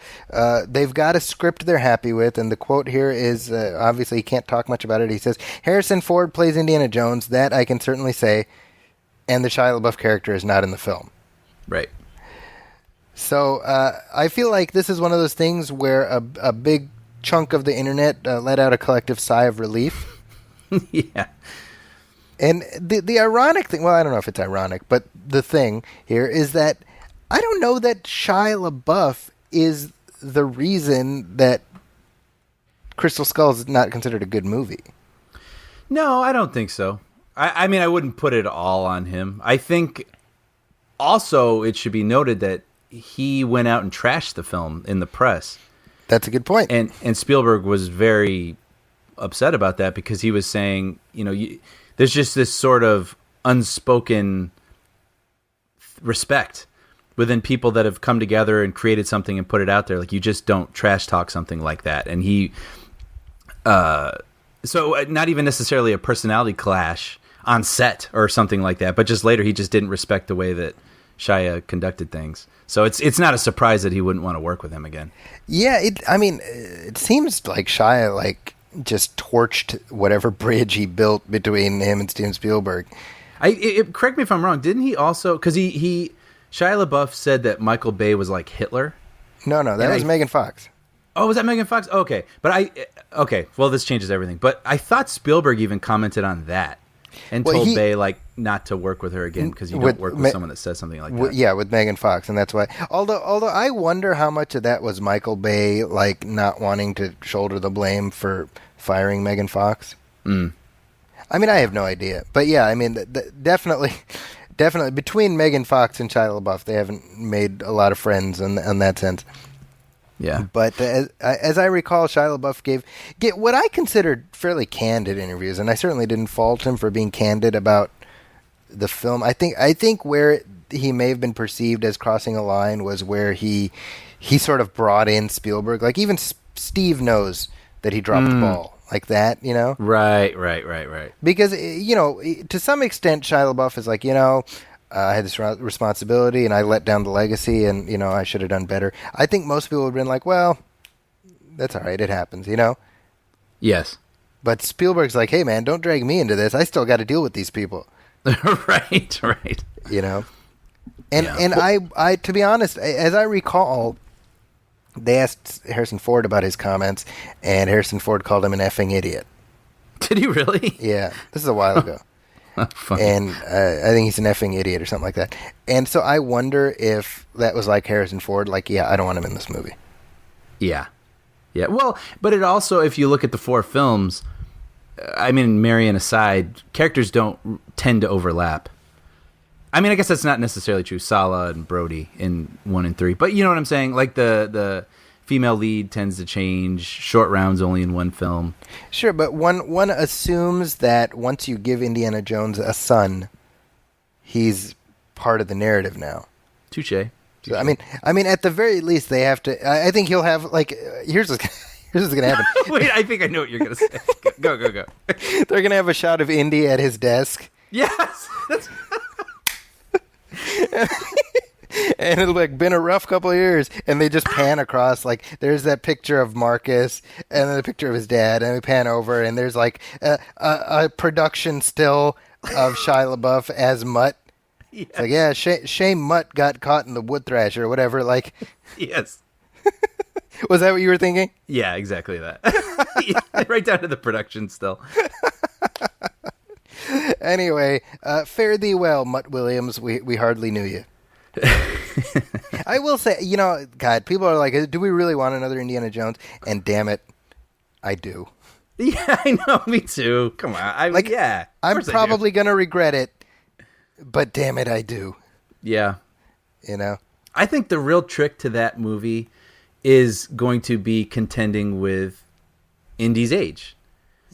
they've got a script they're happy with. And the quote here is obviously he can't talk much about it. He says, "Harrison Ford plays Indiana Jones. That I can certainly say, and the Shia LaBeouf character is not in the film." Right. So I feel like this is one of those things where a big chunk of the internet let out a collective sigh of relief. Yeah. And the ironic thing, well, I don't know if it's ironic, but the thing here is that I don't know that Shia LaBeouf is the reason that Crystal Skull is not considered a good movie. No, I don't think so. I mean, I wouldn't put it all on him. I think also it should be noted that he went out and trashed the film in the press. That's a good point. And Spielberg was very upset about that because he was saying, there's just this sort of unspoken respect within people that have come together and created something and put it out there. Like, you just don't trash talk something like that. And he, so not even necessarily a personality clash on set or something like that, but just later he just didn't respect the way that Shia conducted things. So it's not a surprise that he wouldn't want to work with him again. Yeah, it seems like Shia just torched whatever bridge he built between him and Steven Spielberg. Correct me if I'm wrong. Didn't he also, because Shia LaBeouf said that Michael Bay was like Hitler? No, that was Megan Fox. Oh, was that Megan Fox? Okay, okay. Well, this changes everything. But I thought Spielberg even commented on that and told Bay not to work with her again because you don't work with someone that says something like that. Yeah, with Megan Fox, and that's why. Although I wonder how much of that was Michael Bay not wanting to shoulder the blame for firing Megan Fox. Mm. I mean, I have no idea, but yeah, I mean, definitely between Megan Fox and Shia LaBeouf, they haven't made a lot of friends in that sense. Yeah, but as I recall, Shia LaBeouf gave what I considered fairly candid interviews, and I certainly didn't fault him for being candid about the film. I think where he may have been perceived as crossing a line was where he sort of brought in Spielberg. Like, even Steve knows that he dropped the ball like that, Right. Because to some extent, Shia LaBeouf is like, I had this responsibility, and I let down the legacy, and, I should have done better. I think most people would have been like, well, that's all right. It happens, Yes. But Spielberg's like, hey, man, don't drag me into this. I still got to deal with these people. Right. And I to be honest, as I recall, they asked Harrison Ford about his comments, and Harrison Ford called him an effing idiot. Did he really? Yeah. This is a while ago. Funny. And I think he's an effing idiot or something like that. And so I wonder if that was like Harrison Ford, like, yeah, I don't want him in this movie. Yeah. Well, but it also, if you look at the four films, I mean, Marion aside, characters don't tend to overlap. I mean, I guess that's not necessarily true. Sala and Brody in 1 and 3, but you know what I'm saying? Like, the female lead tends to change. Short rounds only in one film. Sure, but one assumes that once you give Indiana Jones a son, he's part of the narrative now. Touche. So, I mean, at the very least, they have to. I think he'll have here's what's going to happen. Wait, I think I know what you're going to say. Go. They're going to have a shot of Indy at his desk. Yes. And it'll been a rough couple of years, and they just pan across, there's that picture of Marcus, and then the picture of his dad, and we pan over, and there's a production still of Shia LaBeouf as Mutt. Yes. It's yeah, shame Mutt got caught in the wood thrasher or whatever. Yes. Was that what you were thinking? Yeah, exactly that. Right down to the production still. Anyway, fare thee well, Mutt Williams. We hardly knew you. I will say, God, people are like, do we really want another Indiana Jones? And damn it, I do. Yeah, I know, me too. Come on. I'm probably going to regret it, but damn it, I do. Yeah. I think the real trick to that movie is going to be contending with Indy's age.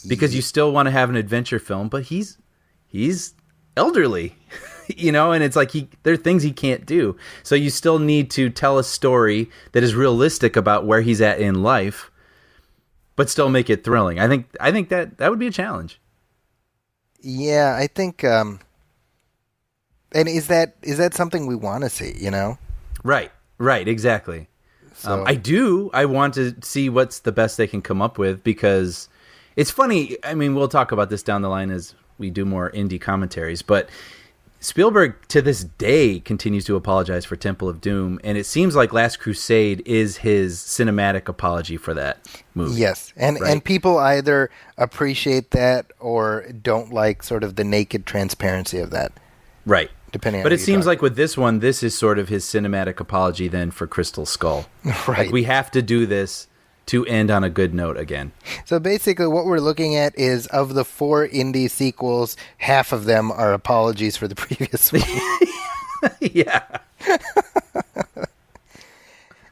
Because you still want to have an adventure film, but he's elderly. And it's like there are things he can't do. So you still need to tell a story that is realistic about where he's at in life, but still make it thrilling. I think that would be a challenge. Yeah, I think. And is that something we want to see? Right, exactly. So. I want to see what's the best they can come up with, because it's funny. I mean, we'll talk about this down the line as we do more indie commentaries, but Spielberg to this day continues to apologize for Temple of Doom, and it seems like Last Crusade is his cinematic apology for that movie. Yes, and people either appreciate that or don't like sort of the naked transparency of that. Right. Depending on but who it you seems talk. like with this one, this is sort of his cinematic apology then for Crystal Skull. Right. Like we have to do this to end on a good note again. So basically what we're looking at is of the 4 indie sequels, half of them are apologies for the previous one. Yeah.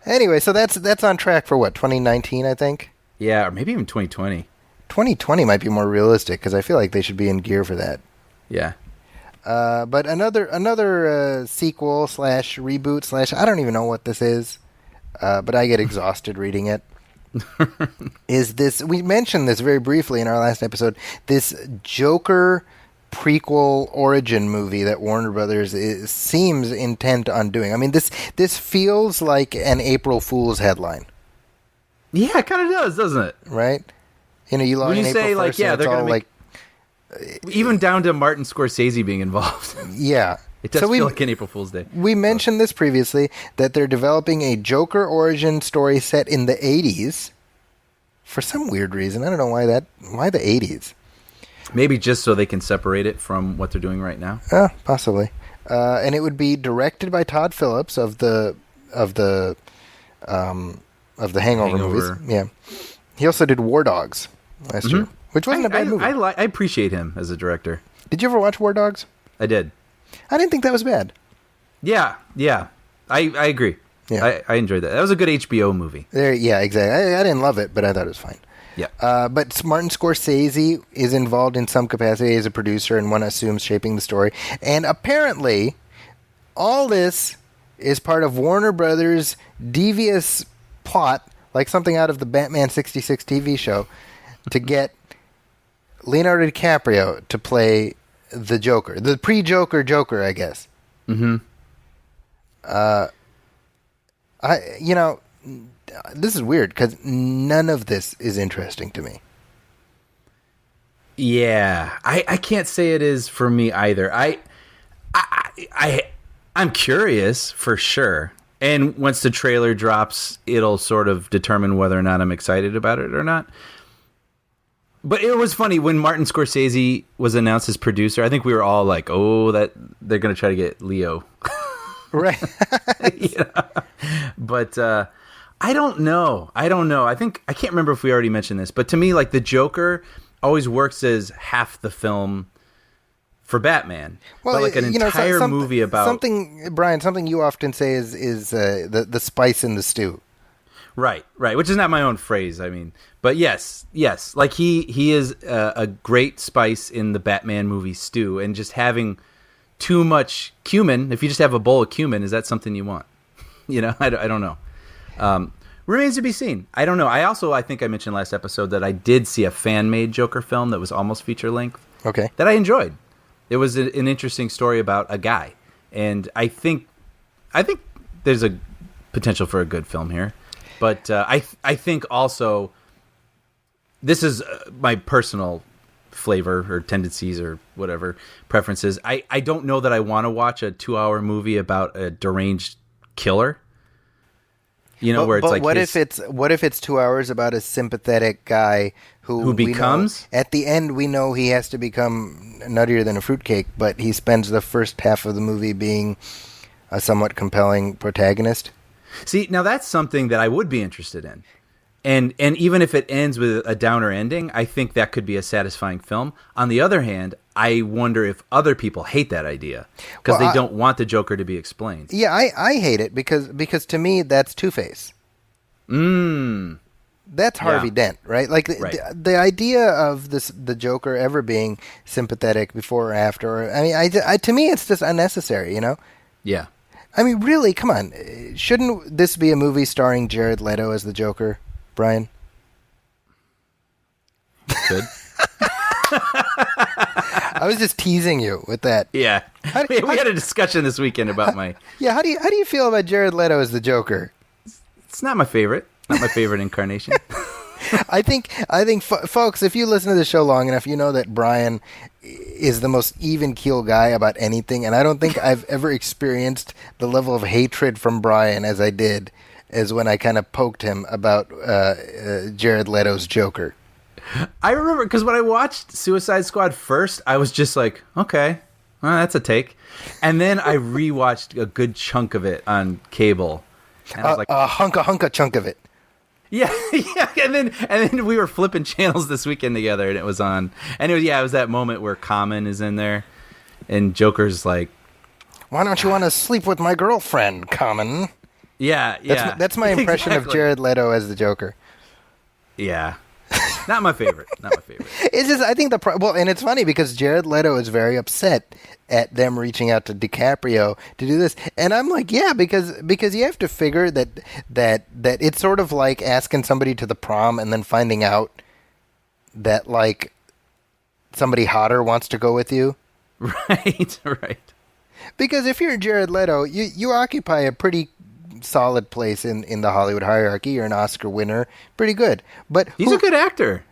Anyway, so that's on track for what, 2019, I think? Yeah, or maybe even 2020. 2020 might be more realistic because I feel like they should be in gear for that. Yeah. But another sequel slash reboot slash I don't even know what this is, but I get exhausted reading it. Is this? We mentioned this very briefly in our last episode. This Joker prequel origin movie that Warner Brothers seems intent on doing. I mean, this feels like an April Fool's headline, Yeah, it kind of does, doesn't it? right? You know, you log When in you April say, 1st like, yeah, and it's they're gonna all make- Even down to Martin Scorsese being involved. yeah. It does So feel like an April Fool's Day. We mentioned this previously, that they're developing a Joker origin story set in the 80s. For some weird reason. I don't know why the 80s. Maybe just so they can separate it from what they're doing right now. Possibly. And it would be directed by Todd Phillips of the Hangover movies. Yeah. He also did War Dogs last year, which wasn't a bad movie. I appreciate him as a director. Did you ever watch War Dogs? I did. I didn't think that was bad. Yeah. I agree. Yeah. I enjoyed that. That was a good HBO movie. Yeah, exactly. I didn't love it, but I thought it was fine. Yeah. But Martin Scorsese is involved in some capacity as a producer, and one assumes shaping the story. And apparently, all this is part of Warner Brothers' devious plot, like something out of the Batman 66 TV show, to get Leonardo DiCaprio to play the Joker. The pre-Joker Joker, I guess. Mm-hmm. This is weird because none of this is interesting to me. Yeah. I can't say it is for me either. I'm curious for sure. And once the trailer drops, it'll sort of determine whether or not I'm excited about it or not. But it was funny when Martin Scorsese was announced as producer. I think we were all like, "Oh, that they're going to try to get Leo." Right. But I don't know. I think I can't remember if we already mentioned this, but to me, like the Joker always works as half the film for Batman. Well, but like an entire movie about something, Brian. Something you often say is the spice in the stew. right, which is not my own phrase. I mean, but yes, like he is a great spice in the Batman movie stew, and just having too much cumin. If you just have a bowl of cumin, is that something you want? I don't know. Remains to be seen. I don't know. I think I mentioned last episode that I did see a fan-made Joker film that was almost feature-length. Okay. That I enjoyed. It was an interesting story about a guy, and I think there's a potential for a good film here. But I think also this is my personal flavor or tendencies or whatever preferences. I don't know that I want to watch a 2-hour movie about a deranged killer. Where it's like what if it's 2 hours about a sympathetic guy who becomes at the end we know he has to become nuttier than a fruitcake, but he spends the first half of the movie being a somewhat compelling protagonist. See, now that's something that I would be interested in. And even if it ends with a downer ending, I think that could be a satisfying film. On the other hand, I wonder if other people hate that idea because they don't want the Joker to be explained. Yeah, I hate it because to me that's Two-Face. That's Harvey Dent, right? Like the idea of the Joker ever being sympathetic before or after. I mean, to me it's just unnecessary, Yeah. I mean, really, come on. Shouldn't this be a movie starring Jared Leto as the Joker, Brian? Good. I was just teasing you with that. Yeah. We had a discussion this weekend about my... Yeah, how do you feel about Jared Leto as the Joker? It's not my favorite. Not my favorite incarnation. I think, folks, if you listen to the show long enough, you know that Brian is the most even keel guy about anything, and I don't think I've ever experienced the level of hatred from Brian as I did as when I kind of poked him about Jared Leto's Joker. I remember because when I watched Suicide Squad first, I was just like, okay, well, that's a take. And then I rewatched a good chunk of it on cable. And I was like, A hunka chunk of it. yeah, yeah. And then we were flipping channels this weekend together, and it was on. And it was that moment where Common is in there, and Joker's like, "Why don't you want to sleep with my girlfriend, Common?" Yeah. That's my impression of Exactly. Jared Leto as the Joker. Yeah. Not my favorite. It's just, I think and it's funny because Jared Leto is very upset at them reaching out to DiCaprio to do this, and I'm like, yeah, because you have to figure that it's sort of like asking somebody to the prom and then finding out that like somebody hotter wants to go with you. Right. Because if you're Jared Leto, you occupy a pretty solid place in the Hollywood hierarchy. You're an Oscar winner, pretty good. But He's a good actor.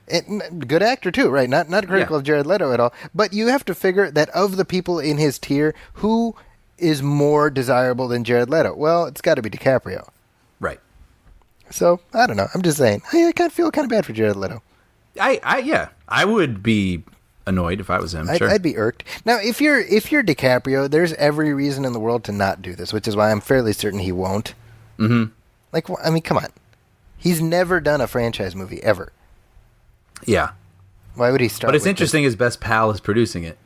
good actor too, right? Not critical Yeah. of Jared Leto at all. But you have to figure that of the people in his tier, who is more desirable than Jared Leto? Well, it's got to be DiCaprio. Right. So I don't know. I'm just saying. I kind of feel kind of bad for Jared Leto. I would be annoyed if I was him. Sure. I'd be irked. Now, if you're DiCaprio, there's every reason in the world to not do this, which is why I'm fairly certain he won't. Mm-hmm. Like, I mean, come on. He's never done a franchise movie ever. Yeah. Why would he start? But it's with interesting his best pal is producing it.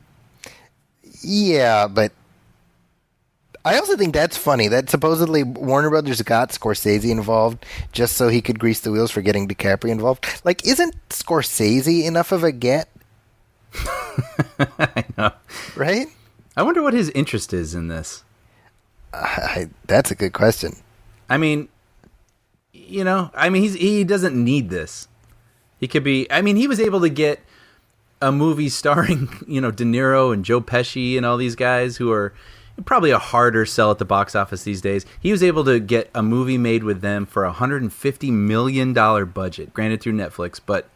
this? Yeah, but I also think that's funny that supposedly Warner Brothers got Scorsese involved just so he could grease the wheels for getting DiCaprio involved. Like, isn't Scorsese enough of a get? I know. Right? I wonder what his interest is in this. That's a good question. I mean, he doesn't need this. He could be. I mean, he was able to get a movie starring, De Niro and Joe Pesci and all these guys who are probably a harder sell at the box office these days. He was able to get a movie made with them for $150 million budget, granted through Netflix, but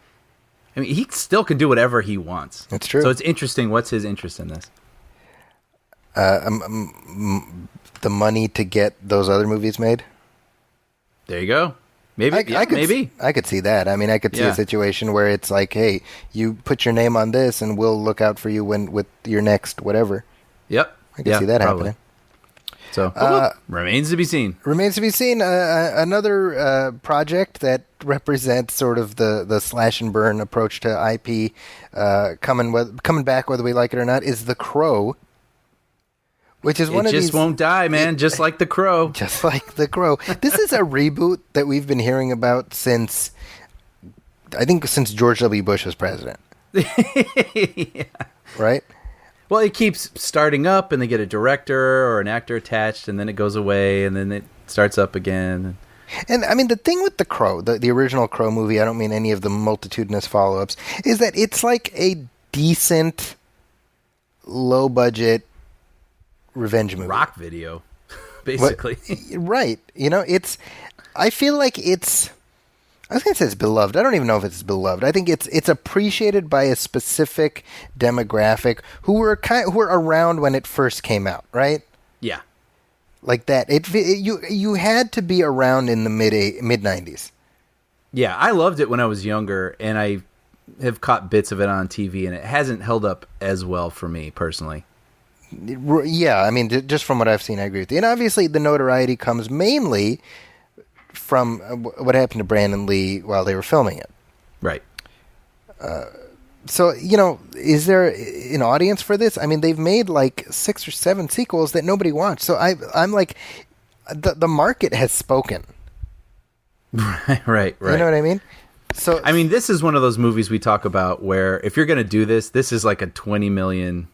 I mean, he still can do whatever he wants. That's true. So it's interesting. What's his interest in this? The money to get those other movies made? There you go. Maybe. Maybe. I could see that. I mean, I could see Yeah. a situation where it's like, hey, you put your name on this and we'll look out for you with your next whatever. Yep. I could see that happening. So, remains to be seen. Remains to be seen. Another project that represents sort of the slash and burn approach to IP coming back whether we like it or not is The Crow, which is one It of these. just won't die, man. Just like The Crow. Just like The Crow. This is a reboot that we've been hearing about since George W. Bush was president. Yeah. Right? Well, it keeps starting up, and they get a director or an actor attached, and then it goes away, and then it starts up again. And I mean, the thing with The Crow, the original Crow movie, I don't mean any of the multitudinous follow-ups, is that it's like a decent, low-budget revenge movie. Rock video, basically. Right. I feel like I was going to say it's beloved. I don't even know if it's beloved. I think it's appreciated by a specific demographic who were around when it first came out, right? Yeah. Like that. You had to be around in the mid 90s. Yeah, I loved it when I was younger, and I have caught bits of it on TV, and it hasn't held up as well for me personally. Yeah, I mean, just from what I've seen, I agree with you. And obviously, the notoriety comes mainly from what happened to Brandon Lee while they were filming it. Right. So, is there an audience for this? I mean, they've made like 6 or 7 sequels that nobody watched. So I'm like, the market has spoken. Right. You know what I mean? So, I mean, this is one of those movies we talk about where if you're going to do this is like a $20 million,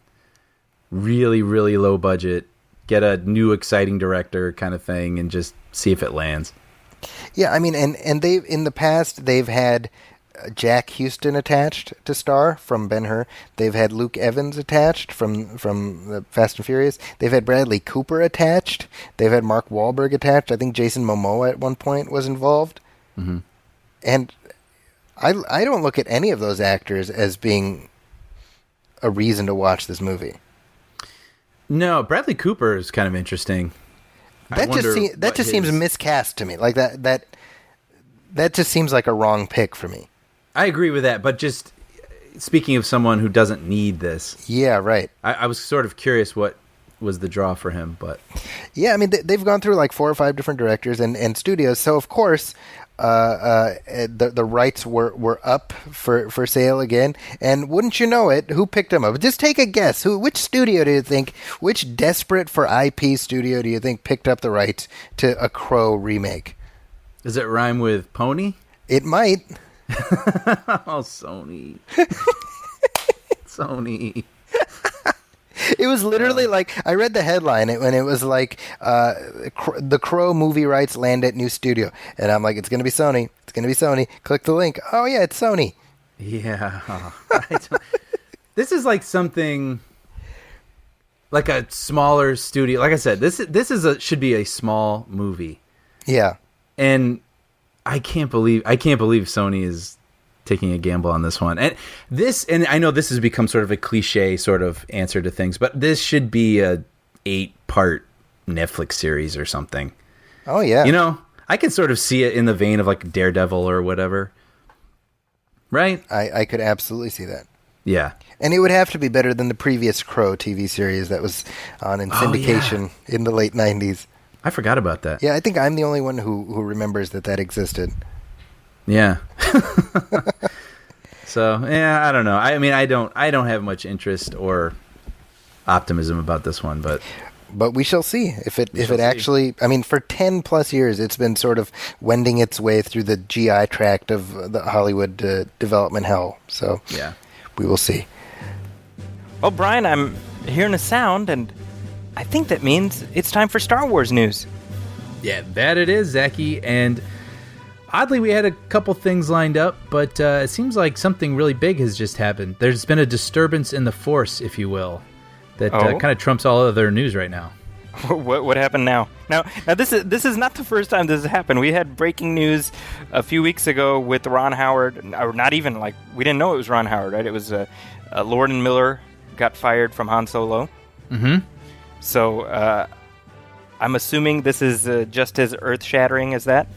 really, really low budget, get a new exciting director kind of thing and just see if it lands. yeah, I mean, and they've in the past they've had Jack Houston attached to star from Ben-Hur. They've had Luke Evans attached from the Fast and Furious. They've had Bradley Cooper attached. They've had Mark Wahlberg attached. I think Jason Momoa at one point was involved. Mm-hmm. And I don't look at any of those actors as being a reason to watch this movie. No, Bradley Cooper is kind of interesting. That just seems miscast to me. Like that just seems like a wrong pick for me. I agree with that, but just speaking of someone who doesn't need this. Yeah, right. I was sort of curious what was the draw for him, but yeah, I mean they've gone through like 4 or 5 different directors and studios, so of course the rights were up for sale again, and wouldn't you know it, who picked them up? Just take a guess. Which studio do you think? Which desperate for IP studio do you think picked up the rights to a Crow remake? Does it rhyme with pony? It might. Oh, Sony. Sony. It was literally like, I read the headline when it was like, the Crow movie rights land at new studio. And I'm like, it's going to be Sony. It's going to be Sony. Click the link. Oh, yeah, it's Sony. Yeah. This is like something, like a smaller studio. Like I said, this should be a small movie. Yeah. And I can't believe Sony is taking a gamble on this one. And I know this has become sort of a cliche sort of answer to things, but this should be a 8-part Netflix series or something. Oh yeah. You know, I can sort of see it in the vein of like Daredevil or whatever. Right? I could absolutely see that. Yeah. And it would have to be better than the previous Crow TV series that was on in syndication in the late 90s. I forgot about that. Yeah, I think I'm the only one who remembers that existed. Yeah. So, yeah, I don't know. I mean, I don't have much interest or optimism about this one, but we shall see if it actually, I mean, for 10 plus years it's been sort of wending its way through the GI tract of the Hollywood development hell. So, yeah. We will see. Well, Brian, I'm hearing a sound, and I think that means it's time for Star Wars news. Yeah, that it is, Zachy. And oddly, we had a couple things lined up, but it seems like something really big has just happened. There's been a disturbance in the Force, if you will, that kind of trumps all other news right now. What happened now? Now this is not the first time this has happened. We had breaking news a few weeks ago with Ron Howard, or not even, like, we didn't know it was Ron Howard, right? It was Lord and Miller got fired from Han Solo. Mm-hmm. So I'm assuming this is just as earth-shattering as that?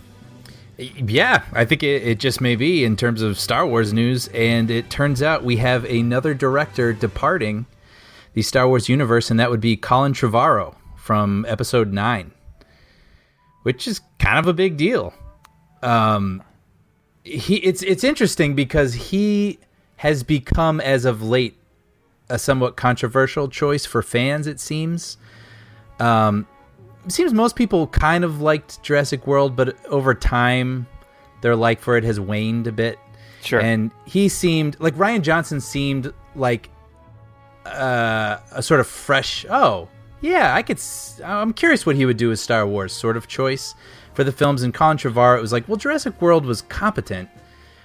Yeah, I think it just may be in terms of Star Wars news, and it turns out we have another director departing the Star Wars universe, and that would be Colin Trevorrow from Episode 9, which is kind of a big deal. It's interesting because he has become, as of late, a somewhat controversial choice for fans, it seems. It seems most people kind of liked Jurassic World, but over time, their like for it has waned a bit. Sure. And he seemed, like Rian Johnson seemed like a sort of fresh, I'm curious what he would do with Star Wars sort of choice for the films. And Colin Trevorrow, it was like, well, Jurassic World was competent,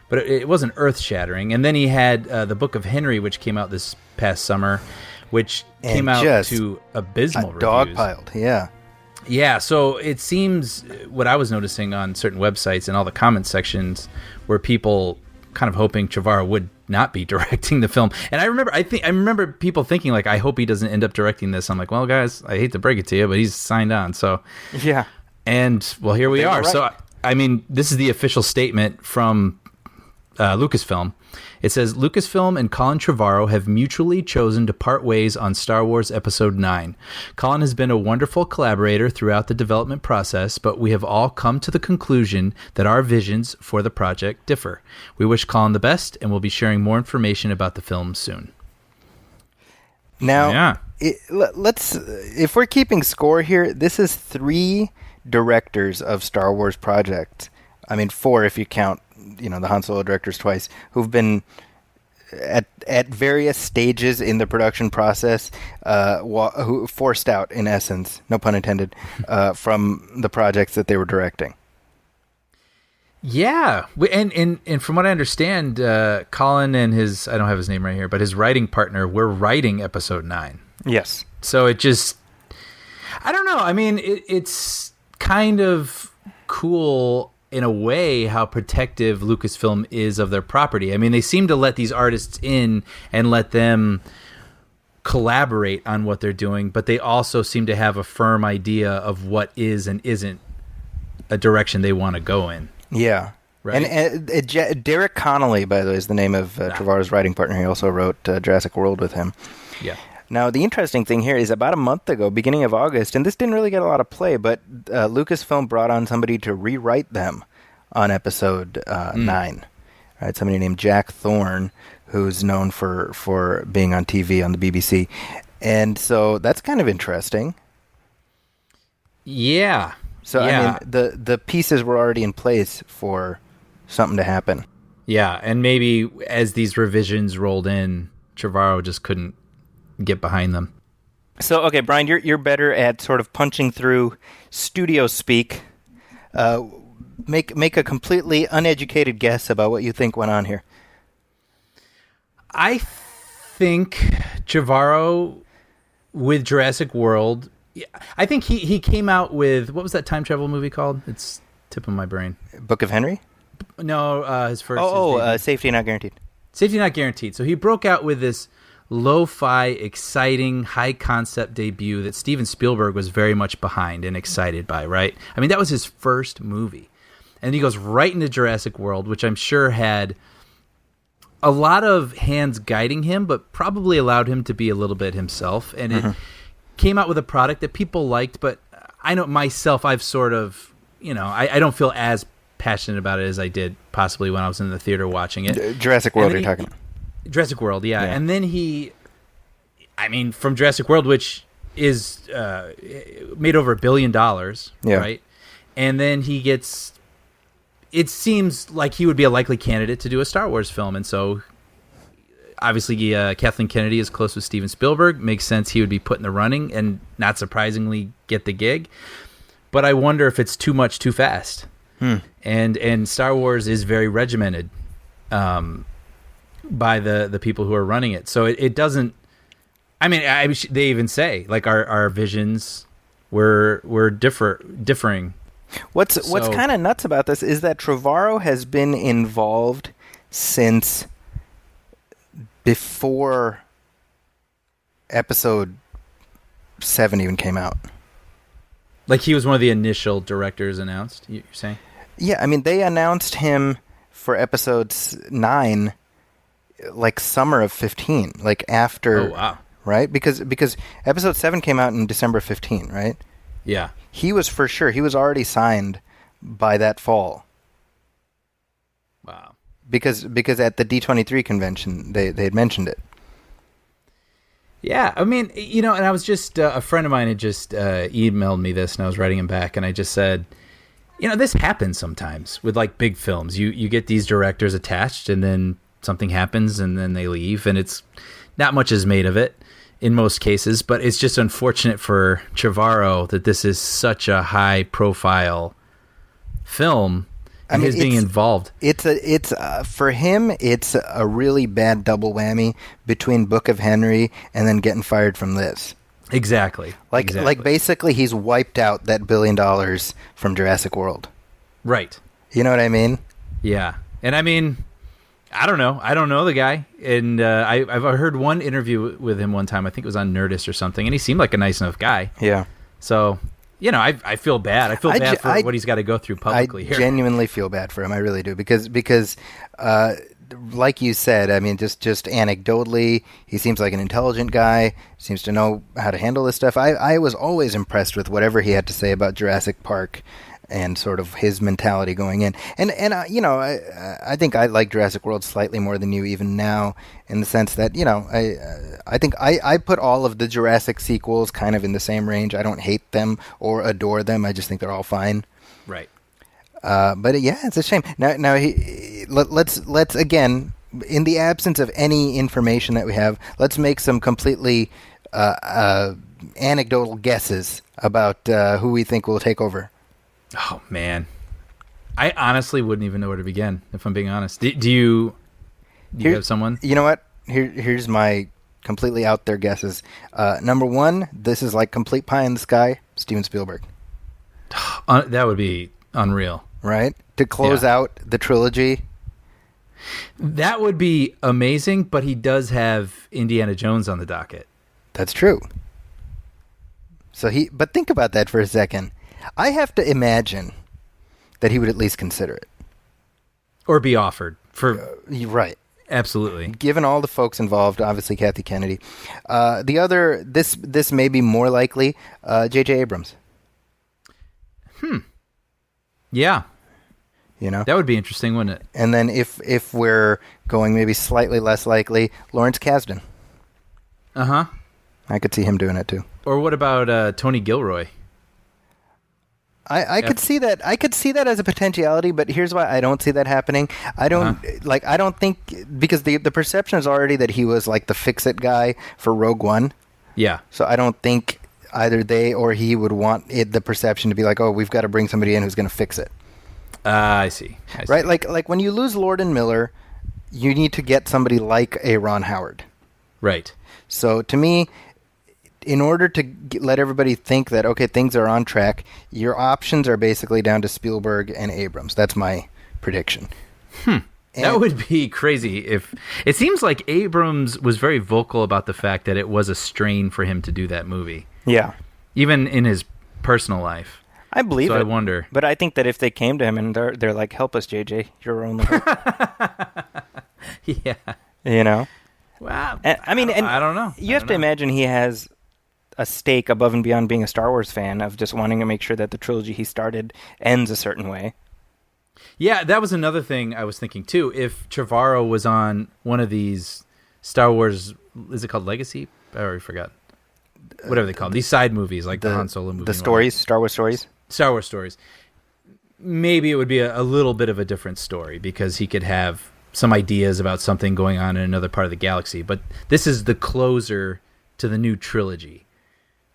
but it wasn't earth-shattering. And then he had the Book of Henry, which came out this past summer, which came out to abysmal reviews. Dogpiled, yeah. Yeah, so it seems what I was noticing on certain websites and all the comment sections were people kind of hoping Trevorrow would not be directing the film. And I remember people thinking, like, I hope he doesn't end up directing this. I'm like, well, guys, I hate to break it to you, but he's signed on. So yeah. And well, here we are. Right. So I mean, this is the official statement from Lucasfilm. It says, Lucasfilm and Colin Trevorrow have mutually chosen to part ways on Star Wars Episode 9. Colin has been a wonderful collaborator throughout the development process, but we have all come to the conclusion that our visions for the project differ. We wish Colin the best, and we'll be sharing more information about the film soon. Now, let's, if we're keeping score here, this is 3 directors of Star Wars projects. I mean, 4 if you count, the Han Solo directors twice, who've been at various stages in the production process, who forced out, in essence, no pun intended, from the projects that they were directing. Yeah, and from what I understand, Colin and his, I don't have his name right here, but his writing partner were writing Episode 9. Yes. So it just, I don't know. I mean, it's kind of cool in a way how protective Lucasfilm is of their property. I mean, they seem to let these artists in and let them collaborate on what they're doing, but they also seem to have a firm idea of what is and isn't a direction they want to go in. Yeah. Right. And Derek Connolly, by the way, is the name of Trevorrow's writing partner. He also wrote Jurassic World with him. Yeah. Now, the interesting thing here is about a month ago, beginning of August, and this didn't really get a lot of play, but Lucasfilm brought on somebody to rewrite them on episode 9. Right, somebody named Jack Thorne, who's known for being on TV on the BBC. And so that's kind of interesting. Yeah. So, I mean, the pieces were already in place for something to happen. Yeah, and maybe as these revisions rolled in, Trevorrow just couldn't get behind them. So, okay, Brian, you're better at sort of punching through studio speak. Make a completely uneducated guess about what you think went on here. I think Trevorrow with Jurassic World, I think he came out with, what was that time travel movie called? It's tip of my brain. Book of Henry? No, his first. Safety Not Guaranteed. Safety Not Guaranteed. So he broke out with this lo-fi, exciting, high-concept debut that Steven Spielberg was very much behind and excited by, right? I mean, that was his first movie. And he goes right into Jurassic World, which I'm sure had a lot of hands guiding him, but probably allowed him to be a little bit himself. And it came out with a product that people liked, but I know myself, I've sort of, I don't feel as passionate about it as I did possibly when I was in the theater watching it. Jurassic World you're talking about. Jurassic World, yeah. And then from Jurassic World, which is made over $1 billion, right? And then he gets, it seems like he would be a likely candidate to do a Star Wars film. And so, obviously, Kathleen Kennedy is close with Steven Spielberg. Makes sense he would be put in the running and, not surprisingly, get the gig. But I wonder if it's too much too fast. And Star Wars is very regimented by the people who are running it. So it doesn't... I mean, they even say, like, our visions were differing. What's kind of nuts about this is that Trevorrow has been involved since before episode 7 even came out. Like he was one of the initial directors announced, you're saying? Yeah, I mean, they announced him for episode 9 like summer of 15, like after... Oh, wow. Right? Because episode 7 came out in December 15, right? Yeah. He was for sure. He was already signed by that fall. Wow. Because at the D23 convention, they had mentioned it. Yeah, I mean, and I was just, a friend of mine had just emailed me this, and I was writing him back, and I just said, this happens sometimes with, like, big films. You get these directors attached, and then something happens, and then they leave, and it's not much is made of it in most cases, but it's just unfortunate for Trevorrow that this is such a high-profile film. I mean, his being involved. It's for him. It's a really bad double whammy between Book of Henry and then getting fired from this. Exactly. Like basically, he's wiped out that $1 billion from Jurassic World. Right. You know what I mean? Yeah, and I mean, I don't know. I don't know the guy, and I've heard one interview with him one time. I think it was on Nerdist or something, and he seemed like a nice enough guy. Yeah. So. I feel bad. I feel bad for what he's got to go through publicly here. I genuinely feel bad for him. I really do. Because like you said, I mean, just anecdotally, he seems like an intelligent guy, seems to know how to handle this stuff. I was always impressed with whatever he had to say about Jurassic Park and sort of his mentality going in. And I think I like Jurassic World slightly more than you even now, in the sense that, I think I put all of the Jurassic sequels kind of in the same range. I don't hate them or adore them. I just think they're all fine. Right. But yeah, it's a shame. Now let's again, in the absence of any information that we have, let's make some completely anecdotal guesses about who we think will take over. Oh, man. I honestly wouldn't even know where to begin, if I'm being honest. Do you have someone? You know what? Here's my completely out there guesses. Number 1, this is like complete pie in the sky, Steven Spielberg. That would be unreal. Right? To close out the trilogy. That would be amazing, but he does have Indiana Jones on the docket. That's true. But think about that for a second. I have to imagine that he would at least consider it. Or be offered for You're right. absolutely. Given all the folks involved, obviously Kathy Kennedy. This may be more likely, J.J. Abrams. Yeah, You know? that would be interesting, wouldn't it? And then if we're going maybe slightly less likely, Lawrence Kasdan. Uh-huh. I could see him doing it too. Or what about Tony Gilroy? I could see that. I could see that as a potentiality, but here's why I don't see that happening. I don't I don't think, because the perception is already that he was like the fix-it guy for Rogue One. Yeah. So I don't think either they or he would want the perception to be like, oh, we've got to bring somebody in who's going to fix it. I see. Right? Like when you lose Lord and Miller, you need to get somebody like a Ron Howard. Right. So to me, in order to let everybody think that, okay, things are on track, your options are basically down to Spielberg and Abrams. That's my prediction. That would be crazy if... It seems like Abrams was very vocal about the fact that it was a strain for him to do that movie. Yeah. Even in his personal life. I believe So it. I wonder. But I think that if they came to him and they're like, help us, JJ, you're our only hope. Yeah. You know? Wow. I mean, I don't know. You have to imagine he has a stake above and beyond being a Star Wars fan of just wanting to make sure that the trilogy he started ends a certain way. Yeah, that was another thing I was thinking too. If Trevorrow was on one of these Star Wars, is it called Legacy? I already forgot. Whatever they call them. These side movies, like the Han Solo movie. The stories, Star Wars stories. Star Wars stories. Maybe it would be a little bit of a different story because he could have some ideas about something going on in another part of the galaxy. But this is the closer to the new trilogy.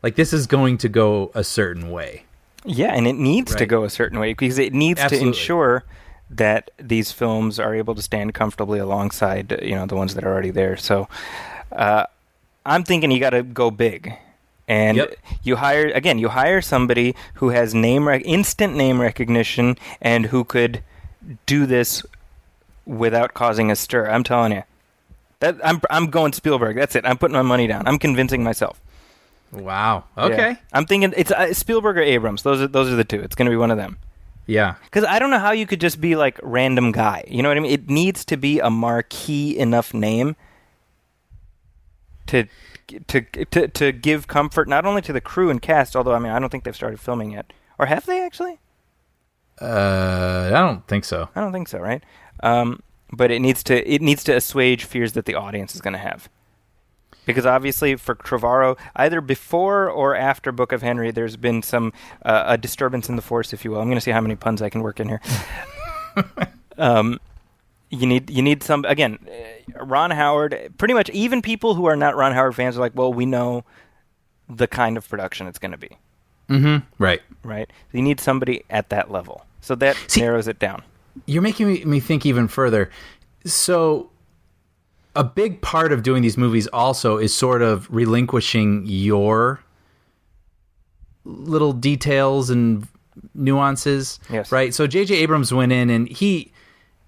Like, this is going to go a certain way. Yeah, and it needs to Right. go a certain way because it needs Absolutely. to ensure that these films are able to stand comfortably alongside, the ones that are already there. So, I'm thinking you got to go big, and Yep. you hire somebody who has instant name recognition and who could do this without causing a stir. I'm telling you, that I'm going Spielberg. That's it. I'm putting my money down. I'm convincing myself. Wow. Okay. Yeah. I'm thinking it's Spielberg or Abrams. Those are the two. It's going to be one of them. Yeah. Because I don't know how you could just be like random guy. You know what I mean? It needs to be a marquee enough name to give comfort not only to the crew and cast. Although I don't think they've started filming yet, or have they actually? I don't think so. I don't think so. Right? But it needs to assuage fears that the audience is going to have. Because obviously for Trevorrow, either before or after Book of Henry, there's been some a disturbance in the Force, if you will. I'm going to see how many puns I can work in here. You need some, again, Ron Howard. Pretty much even people who are not Ron Howard fans are like, well, we know the kind of production it's going to be. Mm-hmm. Right. Right? You need somebody at that level. So that narrows it down. You're making me think even further. So a big part of doing these movies also is sort of relinquishing your little details and nuances. Yes. Right? So J.J. Abrams went in and he,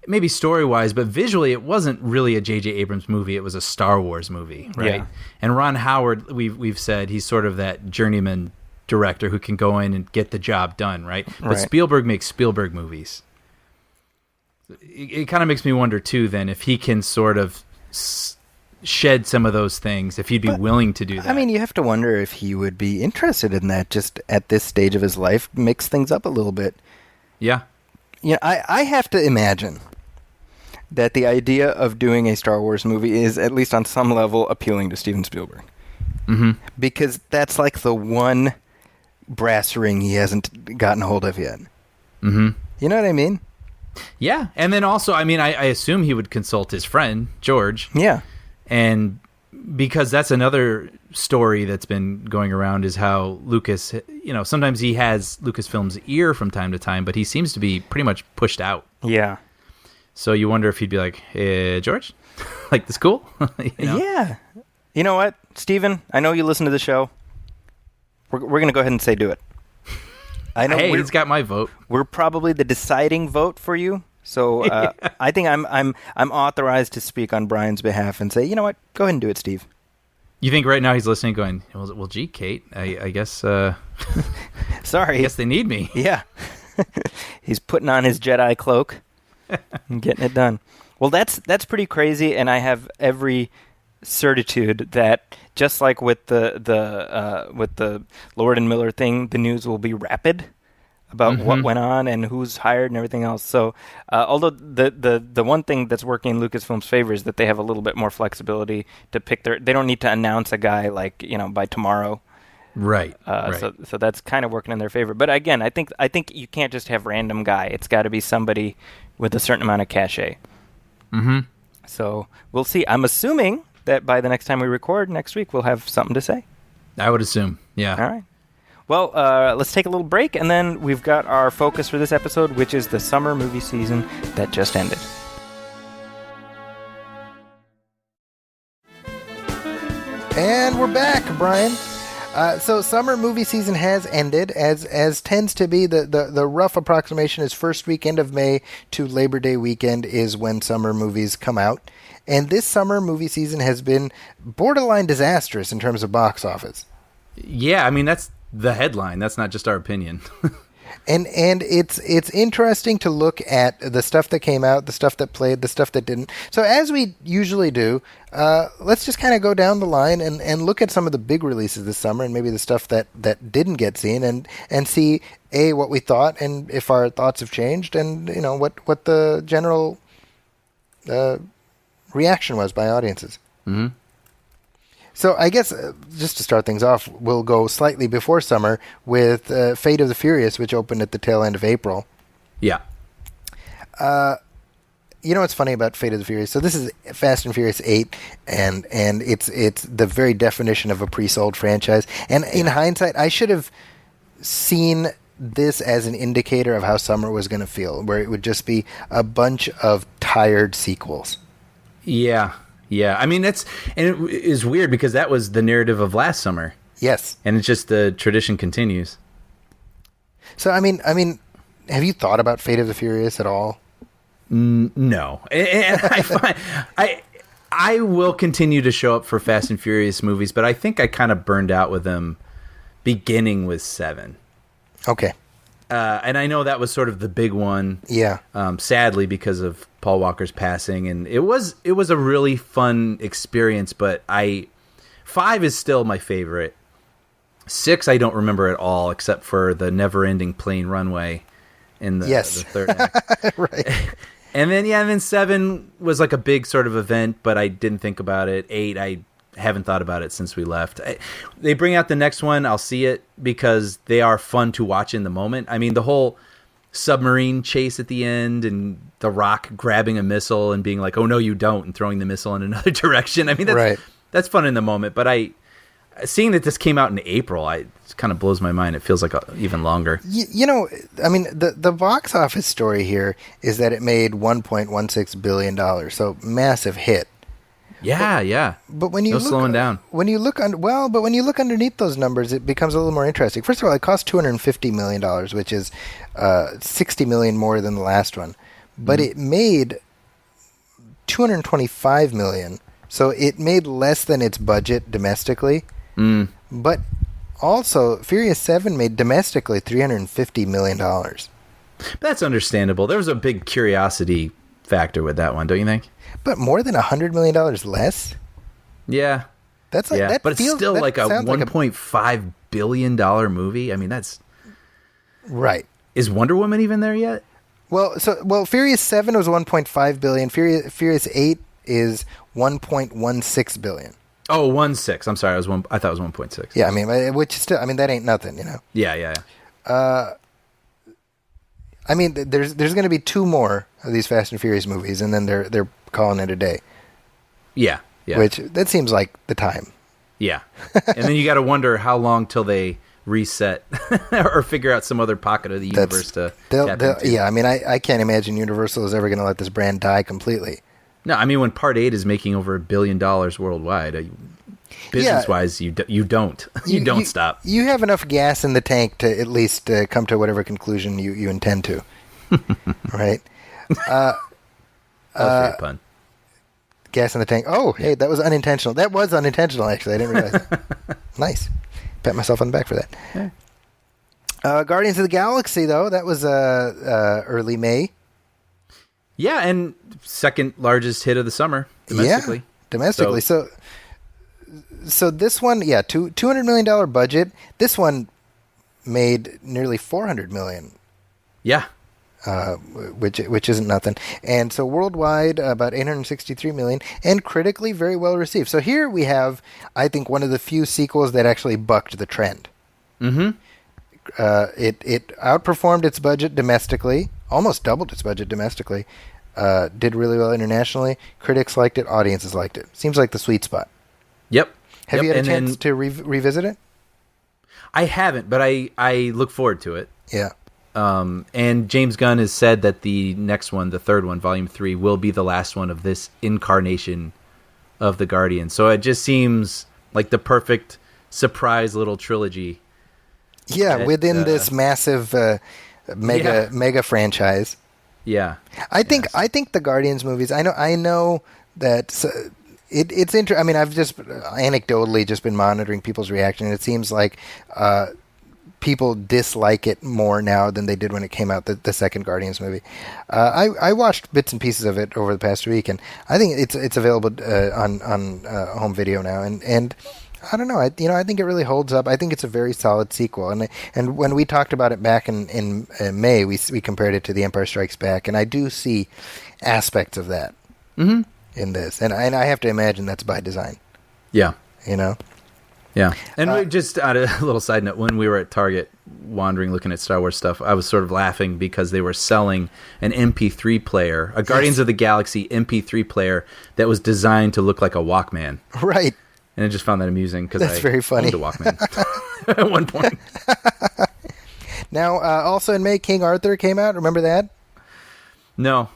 maybe story-wise, but visually it wasn't really a J.J. Abrams movie. It was a Star Wars movie, right? Yeah. And Ron Howard, we've said he's sort of that journeyman director who can go in and get the job done, right? But Right. Spielberg makes Spielberg movies. It kind of makes me wonder, too, then, if he can sort of shed some of those things, if he'd be willing to do that. I mean, you have to wonder if he would be interested in that just at this stage of his life, mix things up a little bit. Yeah. I have to imagine that the idea of doing a Star Wars movie is, at least on some level, appealing to Steven Spielberg. Mm-hmm. Because that's like the one brass ring he hasn't gotten a hold of yet. Mm-hmm. You know what I mean? Yeah. And then also, I assume he would consult his friend, George. Yeah. And because that's another story that's been going around is how Lucas, sometimes he has Lucasfilm's ear from time to time, but he seems to be pretty much pushed out. Yeah. So you wonder if he'd be like, hey, George, like this cool? Yeah. You know what, Steven? I know you listen to the show. We're going to go ahead and say do it. I know Hey, he's got my vote. we're probably the deciding vote for you. So I think I'm authorized to speak on Brian's behalf and say, you know what? Go ahead and do it, Steve. You think right now he's listening, going, "Well, gee, Kate, I guess, Sorry, I guess they need me." yeah. He's putting on his Jedi cloak and getting it done. Well, that's pretty crazy, and I have every certitude that just like with the Lord and Miller thing, the news will be rapid about what went on and who's hired and everything else. So, although the one thing that's working in Lucasfilm's favor is that they have a little bit more flexibility to pick they don't need to announce a guy like by tomorrow. Right. Right. So that's kind of working in their favor. But again, I think you can't just have random guy. It's got to be somebody with a certain amount of cachet. Mm-hmm. So we'll see. I'm assuming that by the next time we record next week, we'll have something to say. I would assume. Yeah. All right. Well, let's take a little break, and then we've got our focus for this episode, which is the summer movie season that just ended. And we're back, Brian. So summer movie season has ended, as tends to be the rough approximation is first weekend of May to Labor Day weekend is when summer movies come out. And this summer movie season has been borderline disastrous in terms of box office. Yeah, I mean, that's the headline. That's not just our opinion. And it's interesting to look at the stuff that came out, the stuff that played, the stuff that didn't. So as we usually do, let's just kind of go down the line and look at some of the big releases this summer and maybe the stuff that didn't get seen and see what we thought and if our thoughts have changed and what the general reaction was by audiences. Mm-hmm. So I guess just to start things off, we'll go slightly before summer with Fate of the Furious, which opened at the tail end of April. Yeah. You know what's funny about Fate of the Furious? So this is Fast and Furious 8, and it's the very definition of a pre-sold franchise. And in hindsight, I should have seen this as an indicator of how summer was going to feel, where it would just be a bunch of tired sequels. Yeah. Yeah, I mean, it is weird because that was the narrative of last summer. Yes. And it's just the tradition continues. So, I mean, have you thought about Fate of the Furious at all? No. And I will continue to show up for Fast and Furious movies, but I think I kind of burned out with them beginning with 7. Okay. And I know that was sort of the big one. Yeah. Sadly, because of Paul Walker's passing, and it was a really fun experience. But 5 is still my favorite. 6 I don't remember at all, except for the never-ending plane runway in the third act. Right. And then 7 was like a big sort of event, but I didn't think about it. 8 I haven't thought about it since we left. They bring out the next one, I'll see it because they are fun to watch in the moment. I mean, the whole submarine chase at the end and The Rock grabbing a missile and being like, "Oh no, you don't," and throwing the missile in another direction. I mean, that's fun in the moment. But seeing that this came out in April, it kind of blows my mind. It feels like even longer. I mean, the box office story here is that it made $1.16 billion, so massive hit. Yeah. But when you slowing down. When you look underneath those numbers, it becomes a little more interesting. First of all, it cost $250 million, which is $60 million more than the last one. But it made $225 million, so it made less than its budget domestically. But also, Furious 7 made domestically $350 million. That's understandable. There was a big curiosity factor with that one, don't you think? But more than $100 million less? Yeah. That's like, that but feels, it's still like a $1.5 billion movie. I mean, that's... Right. Is Wonder Woman even there yet? Well, Furious 7 was $1.5 billion. Furious 8 is $1.16 billion. Oh, 1.6. I'm sorry. I thought it was 1.6. Yeah, I mean, which still, I mean, that ain't nothing, Yeah. I mean, there's going to be 2 more of these Fast and Furious movies, and then they're calling it a day. Yeah. Which, that seems like the time. Yeah. And then you got to wonder how long till they reset or figure out some other pocket of the universe to tap into. Yeah, I mean, I can't imagine Universal is ever going to let this brand die completely. No, I mean, when Part 8 is making over $1 billion worldwide, business-wise, you don't. You don't stop. You have enough gas in the tank to at least come to whatever conclusion you intend to. Right? That was a great pun. gas in the tank. Oh, hey, that was unintentional. That was unintentional, actually. I didn't realize that. Nice. Pat myself on the back for that. Yeah. Guardians of the Galaxy, though, that was early May. Yeah, and second largest hit of the summer domestically. Yeah, domestically. So this one, $200 million budget. This one made nearly $400 million. Yeah. Which isn't nothing. And so worldwide, about 863 million, and critically very well received. So here we have, I think, one of the few sequels that actually bucked the trend. Mm-hmm. It outperformed its budget domestically, almost doubled its budget domestically. Did really well internationally. Critics liked it. Audiences liked it. Seems like the sweet spot. Yep. Have you had a chance to revisit it? I haven't, but I look forward to it. Yeah. And James Gunn has said that the next one, the third one, Volume 3, will be the last one of this incarnation of the Guardians. So it just seems like the perfect surprise little trilogy. Yeah, within this massive mega franchise. Yeah. I think the Guardians movies, I know that it's interesting. I mean, I've just anecdotally just been monitoring people's reaction, and it seems like people dislike it more now than they did when it came out, the second Guardians movie. I watched bits and pieces of it over the past week, and I think it's available on home video now, and I don't know. I think it really holds up. I think it's a very solid sequel, and when we talked about it back in May, we compared it to The Empire Strikes Back, and I do see aspects of that in this, and I have to imagine that's by design. Yeah. Yeah. And we just on a little side note, when we were at Target wandering looking at Star Wars stuff, I was sort of laughing because they were selling an MP3 player, a Guardians of the Galaxy MP3 player that was designed to look like a Walkman. Right. And I just found that amusing because That's very funny. owned a Walkman at one point. Now, also in May, King Arthur came out. Remember that? No.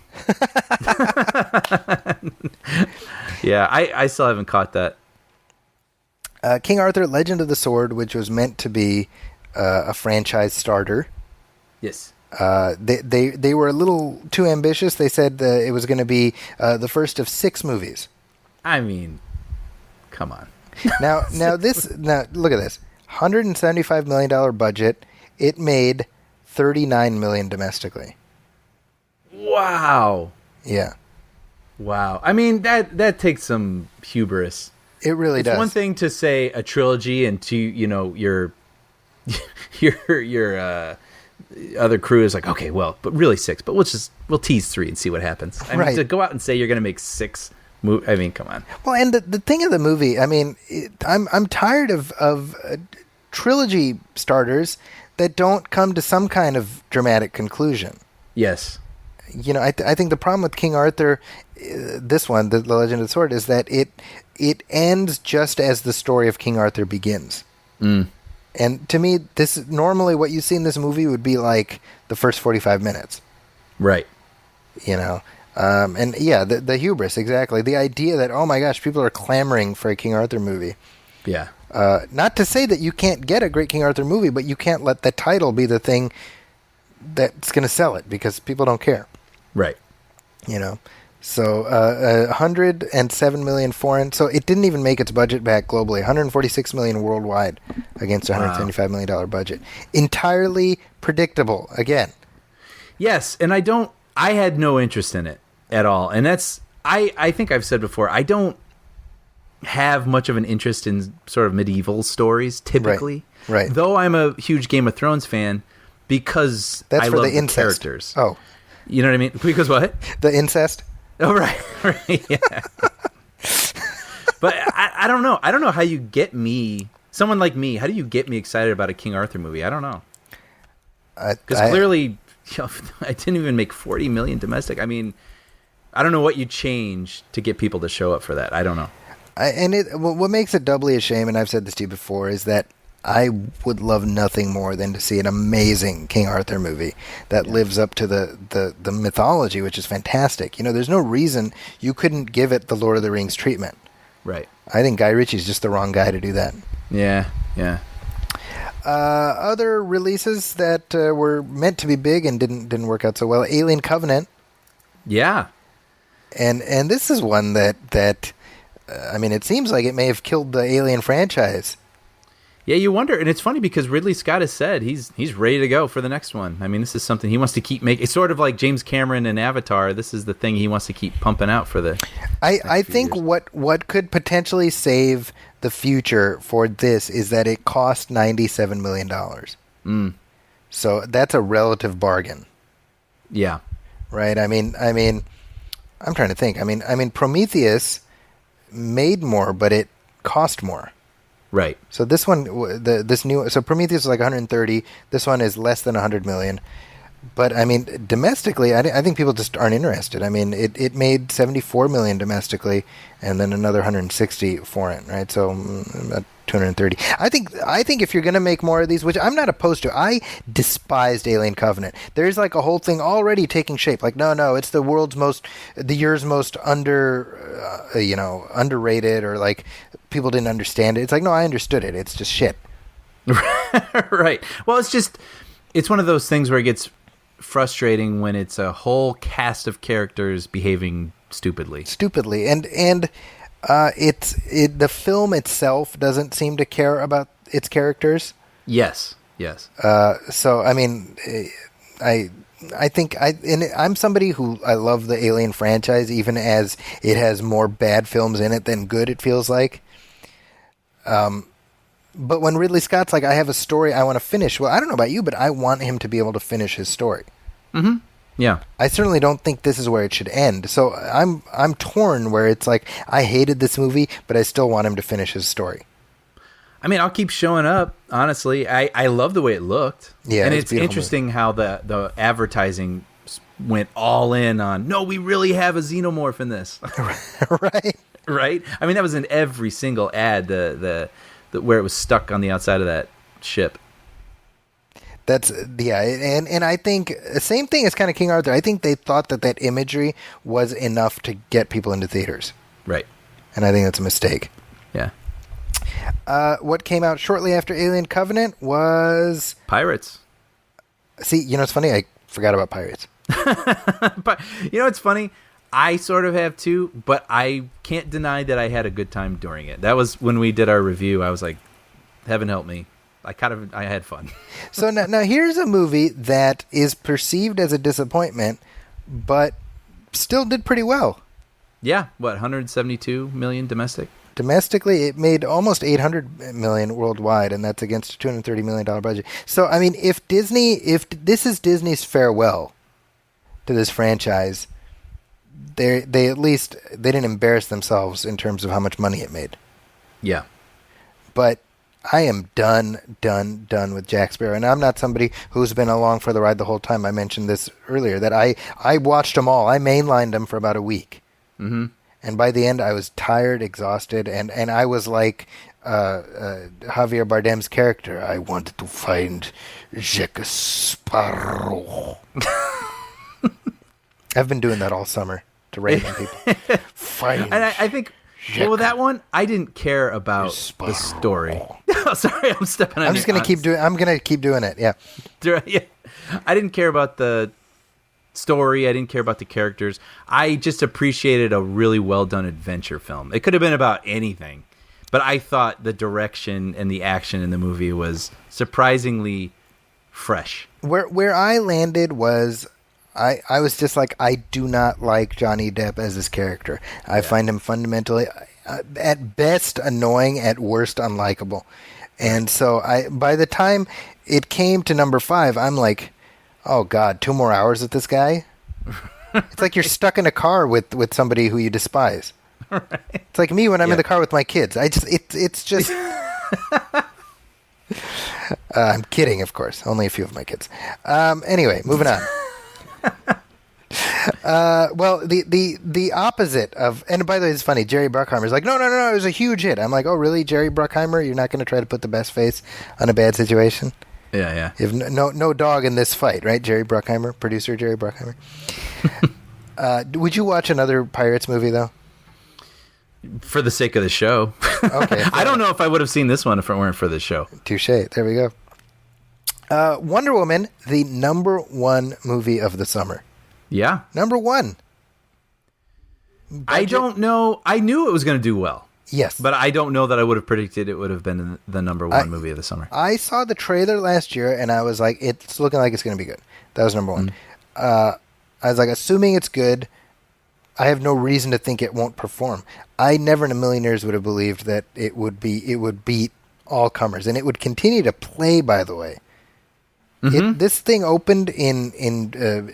Yeah, I still haven't caught that. King Arthur, Legend of the Sword, which was meant to be a franchise starter. Yes. They were a little too ambitious. They said it was going to be the first of 6 movies. I mean, come on. Now look at this. $175 million budget. It made $39 million domestically. Wow. Yeah. Wow. I mean, that takes some hubris. It really does. It's one thing to say a trilogy and to, your other crew is like, okay, well, but really 6, but we'll tease 3 and see what happens. I mean, to go out and say you're going to make 6 I mean, come on. Well, and the thing of the movie, I mean, I'm tired of trilogy starters that don't come to some kind of dramatic conclusion. Yes. I think the problem with King Arthur, this one, the Legend of the Sword, is that it ends just as the story of King Arthur begins. Mm. And to me, this normally what you see in this movie would be like the first 45 minutes. Right. And yeah, the hubris, exactly. The idea that, oh my gosh, people are clamoring for a King Arthur movie. Yeah. Not to say that you can't get a great King Arthur movie, but you can't let the title be the thing that's going to sell it because people don't care. Right. So 107 million foreign. So it didn't even make its budget back globally. 146 million worldwide against a $175 million budget. Entirely predictable again. Yes, and I had no interest in it at all. And that's I think I've said before, I don't have much of an interest in sort of medieval stories typically. Right. Though I'm a huge Game of Thrones fan because that's I for love the the incest. characters. Oh. You know what I mean? Because what? The incest? Oh, right. Yeah. But I don't know. I don't know how you get me, someone like me, how do you get me excited about a King Arthur movie? I don't know. Because clearly, I didn't even make 40 million domestic. I mean, I don't know what you change to get people to show up for that. I don't know. What makes it doubly a shame, and I've said this to you before, is that I would love nothing more than to see an amazing King Arthur movie that lives up to the mythology, which is fantastic. There's no reason you couldn't give it the Lord of the Rings treatment. Right. I think Guy Ritchie's just the wrong guy to do that. Yeah. Other releases that were meant to be big and didn't work out so well. Alien Covenant. Yeah. And this is one that I mean, it seems like it may have killed the Alien franchise. Yeah, you wonder, and it's funny because Ridley Scott has said he's ready to go for the next one. I mean, this is something he wants to keep making. It's sort of like James Cameron and Avatar. This is the thing he wants to keep pumping out for the. I think years. what could potentially save the future for this is that it cost $97 million. So that's a relative bargain, Yeah, right? I mean, I'm trying to think. I mean, Prometheus made more, but it cost more. right. So this one, so Prometheus is like 130. This one is less than 100 million. But I mean, domestically, I think people just aren't interested. I mean, it made 74 million domestically, and then another 160 foreign, right? So about 230. I think if you're going to make more of these, which I'm not opposed to, I despised Alien Covenant. There's like a whole thing already taking shape. Like, no, it's the year's most underrated, or like people didn't understand it. It's like, no, I understood it. It's just shit. Right. Well, it's one of those things where it gets frustrating when it's a whole cast of characters behaving stupidly. And the film itself doesn't seem to care about its characters. Yes. So I mean, I think I'm somebody who I love the Alien franchise, even as it has more bad films in it than good. It feels like. But when Ridley Scott's like, I have a story I want to finish. Well, I don't know about you, but I want him to be able to finish his story. Mm-hmm. Yeah. I certainly don't think this is where it should end. So I'm torn where it's like, I hated this movie, but I still want him to finish his story. I mean, I'll keep showing up, honestly. I love the way it looked. Yeah, and it's it's beautiful interesting how the advertising went all in on, no, we really have a xenomorph in this. Right? Right? I mean, that was in every single ad, the where it was stuck on the outside of that ship. That's and I think same thing as kind of King Arthur. I think they thought that imagery was enough to get people into theaters, Right. and I think that's a mistake. Yeah. What came out shortly after Alien Covenant was Pirates. See, it's funny. I forgot about Pirates. But it's funny. I sort of have too, but I can't deny that I had a good time during it. That was when we did our review. I was like, heaven help me. I had fun. So now here's a movie that is perceived as a disappointment, but still did pretty well. Yeah. What, 172 million domestic? Domestically, it made almost 800 million worldwide, and that's against a $230 million budget. So, I mean, if this is Disney's farewell to this franchise, they at least they didn't embarrass themselves in terms of how much money it made. Yeah. But I am done with Jack Sparrow, and I'm not somebody who's been along for the ride the whole time. I mentioned this earlier, that I watched them all. I mainlined them for about a week. Mm-hmm. And by the end, I was tired, exhausted, and I was like Javier Bardem's character. I wanted to find Jack Sparrow. I've been doing that all summer to rate on people. Find And I think, well, with that one, I didn't care about the story. Oh, sorry, I'm stepping on I'm just gonna keep doing. I'm gonna keep doing it. Yeah. Yeah. I didn't care about the story. I didn't care about the characters. I just appreciated a really well done adventure film. It could have been about anything, but I thought the direction and the action in the movie was surprisingly fresh. Where I landed was, I was just like, I do not like Johnny Depp as his character. I find him fundamentally, at best, annoying, at worst, unlikable. And so by the time it came to number 5, I'm like, oh God, 2 more hours with this guy? It's like you're stuck in a car with somebody who you despise. Right. It's like me when I'm in the car with my kids. It's just... I'm kidding, of course. Only a few of my kids. Anyway, moving on. Well, the opposite of... And by the way, it's funny. Jerry Bruckheimer's like, no, it was a huge hit. I'm like, oh, really, Jerry Bruckheimer? You're not going to try to put the best face on a bad situation? Yeah. You have no dog in this fight, right? Jerry Bruckheimer, producer Jerry Bruckheimer. Would you watch another Pirates movie, though? For the sake of the show. Okay. I don't know if I would have seen this one if it weren't for the show. Touche. There we go. Wonder Woman, the number 1 movie of the summer. Yeah. Number 1. I don't know. I knew it was going to do well, Yes. but I don't know that I would have predicted it would have been the number one movie of the summer. I saw the trailer last year, and I was like, it's looking like it's going to be good. That was number one. I was like, assuming it's good, I have no reason to think it won't perform. I never in a million years would have believed that it would beat all comers, and it would continue to play, by the way. This thing opened in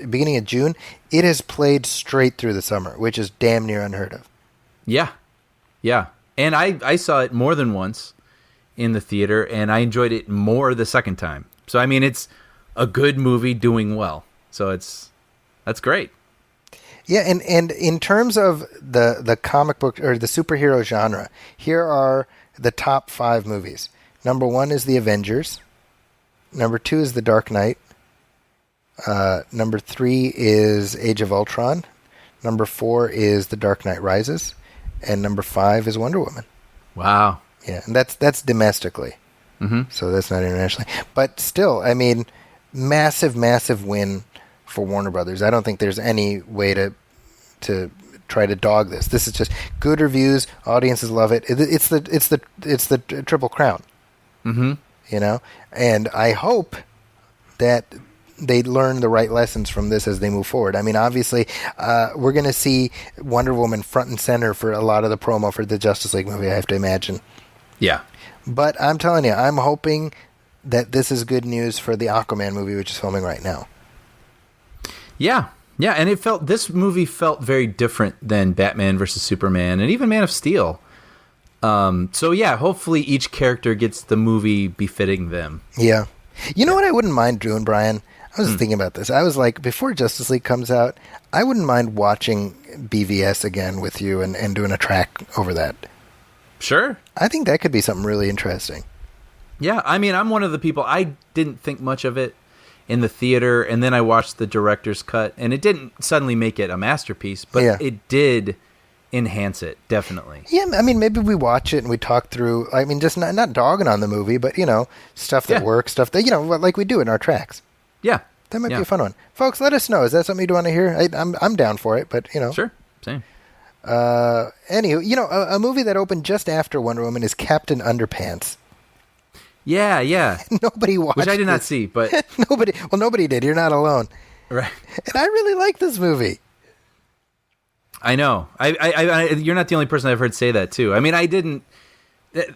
beginning of June. It has played straight through the summer, which is damn near unheard of. Yeah. And I saw it more than once in the theater, and I enjoyed it more the second time. So, I mean, it's a good movie doing well. So that's great. Yeah, and in terms of the comic book or the superhero genre, here are the top 5 movies. Number 1 is The Avengers. Number 2 is The Dark Knight. Number 3 is Age of Ultron. Number 4 is The Dark Knight Rises. And number 5 is Wonder Woman. Wow. Yeah, and that's domestically. So that's not internationally. But still, I mean, massive win for Warner Brothers. I don't think there's any way to try to dog this. This is just good reviews. Audiences love it. It's the Triple Crown. You know, and I hope that they learn the right lessons from this as they move forward. I mean, obviously, we're going to see Wonder Woman front and center for a lot of the promo for the Justice League movie, I have to imagine. Yeah. But I'm telling you, I'm hoping that this is good news for the Aquaman movie, which is filming right now. Yeah, and this movie felt very different than Batman versus Superman and even Man of Steel. So yeah, hopefully each character gets the movie befitting them. Yeah. You know what I wouldn't mind doing, Brian? I was thinking about this. I was like, before Justice League comes out, I wouldn't mind watching BVS again with you and doing a track over that. Sure. I think that could be something really interesting. Yeah, I mean, I'm one of the people, I didn't think much of it in the theater, and then I watched the director's cut, and it didn't suddenly make it a masterpiece, but it did enhance it, definitely. Yeah, I mean, maybe we watch it and we talk through, I mean, just not dogging on the movie, but, you know, stuff that works, stuff that, you know, like we do in our tracks. Yeah. That might be a fun one. Folks, let us know. Is that something you want to hear? I'm down for it, but, you know. Sure, same. Anywho, you know, a movie that opened just after Wonder Woman is Captain Underpants. Yeah. Nobody watched Which I did not this. see, but... Nobody did. You're not alone. Right. And I really like this movie. I know. I you're not the only person I've heard say that, too. I mean, I didn't...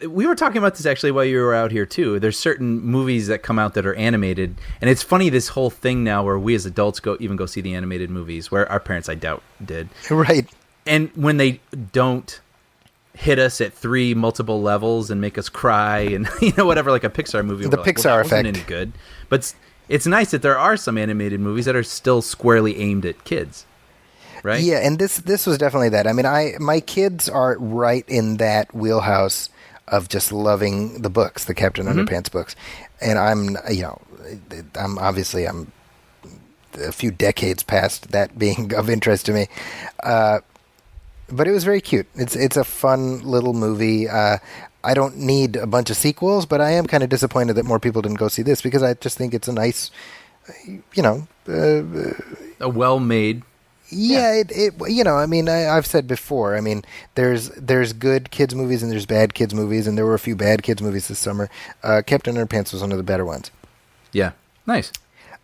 We were talking about this, actually, while you were out here, too. There's certain movies that come out that are animated, and it's funny, this whole thing now where we as adults go see the animated movies, where our parents, I doubt, did. Right. And when they don't hit us at 3 multiple levels and make us cry and, you know, whatever, like a Pixar movie. The Pixar Pixar that effect. wasn't any good. But it's nice that there are some animated movies that are still squarely aimed at kids. Right? Yeah, and this was definitely that. I mean, my kids are right in that wheelhouse of just loving the books, the Captain Underpants books. And I'm obviously a few decades past that being of interest to me. But it was very cute. It's a fun little movie. I don't need a bunch of sequels, but I am kind of disappointed that more people didn't go see this because I just think it's a nice, you know... a well-made... Yeah, it you know, I mean, I've said before, I mean, there's good kids movies and there's bad kids movies, and there were a few bad kids movies this summer. Captain Underpants was one of the better ones. Yeah, nice.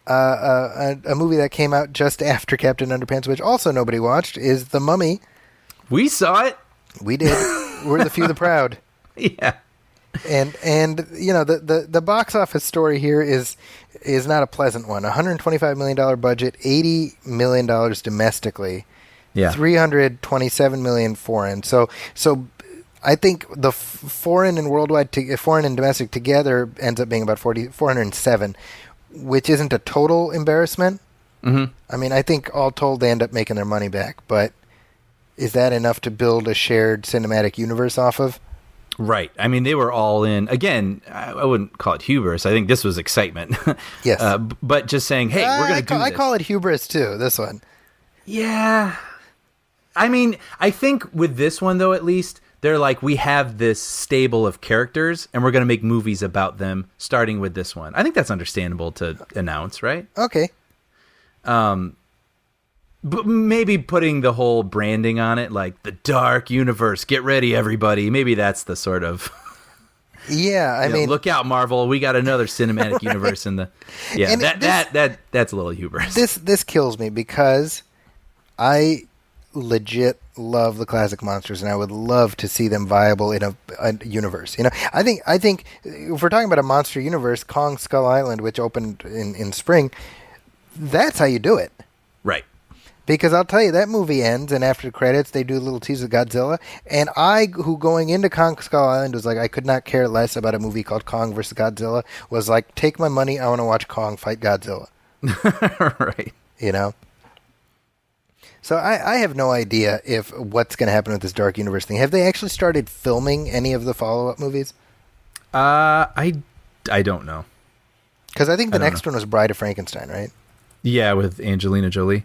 A movie that came out just after Captain Underpants, which also nobody watched, is The Mummy. We saw it. We did. We're the few, the proud. Yeah. And you know, the box office story here is not a pleasant one. $125 million budget, $80 million domestically, Yeah. $327 million foreign. So I think the foreign and worldwide, foreign and domestic together ends up being about 407, which isn't a total embarrassment. Mm-hmm. I mean, I think all told they end up making their money back, but is that enough to build a shared cinematic universe off of? Right. I mean, they were all in. Again, I wouldn't call it hubris. I think this was excitement. Yes. But just saying, hey, we're going to do this. I call it hubris, too, this one. Yeah. I mean, I think with this one, though, at least, they're like, we have this stable of characters, and we're going to make movies about them, starting with this one. I think that's understandable to announce, right? Okay. But maybe putting the whole branding on it, like the Dark Universe. Get ready, everybody. Maybe that's the sort of. Yeah, I mean, look out, Marvel. We got another cinematic universe in the. Yeah, And that's a little hubris. this kills me because I legit love the classic monsters, and I would love to see them viable in a universe. You know, I think if we're talking about a monster universe, Kong Skull Island, which opened in spring, that's how you do it. Right. Because I'll tell you, that movie ends, and after the credits, they do a little tease of Godzilla. And I, who going into Kong Skull Island was like, I could not care less about a movie called Kong versus Godzilla, was like, take my money, I want to watch Kong fight Godzilla. Right. You know? So I have no idea if what's going to happen with this Dark Universe thing. Have they actually started filming any of the follow-up movies? I don't know. Because I think the I don't next one was Bride of Frankenstein, right? Yeah, with Angelina Jolie.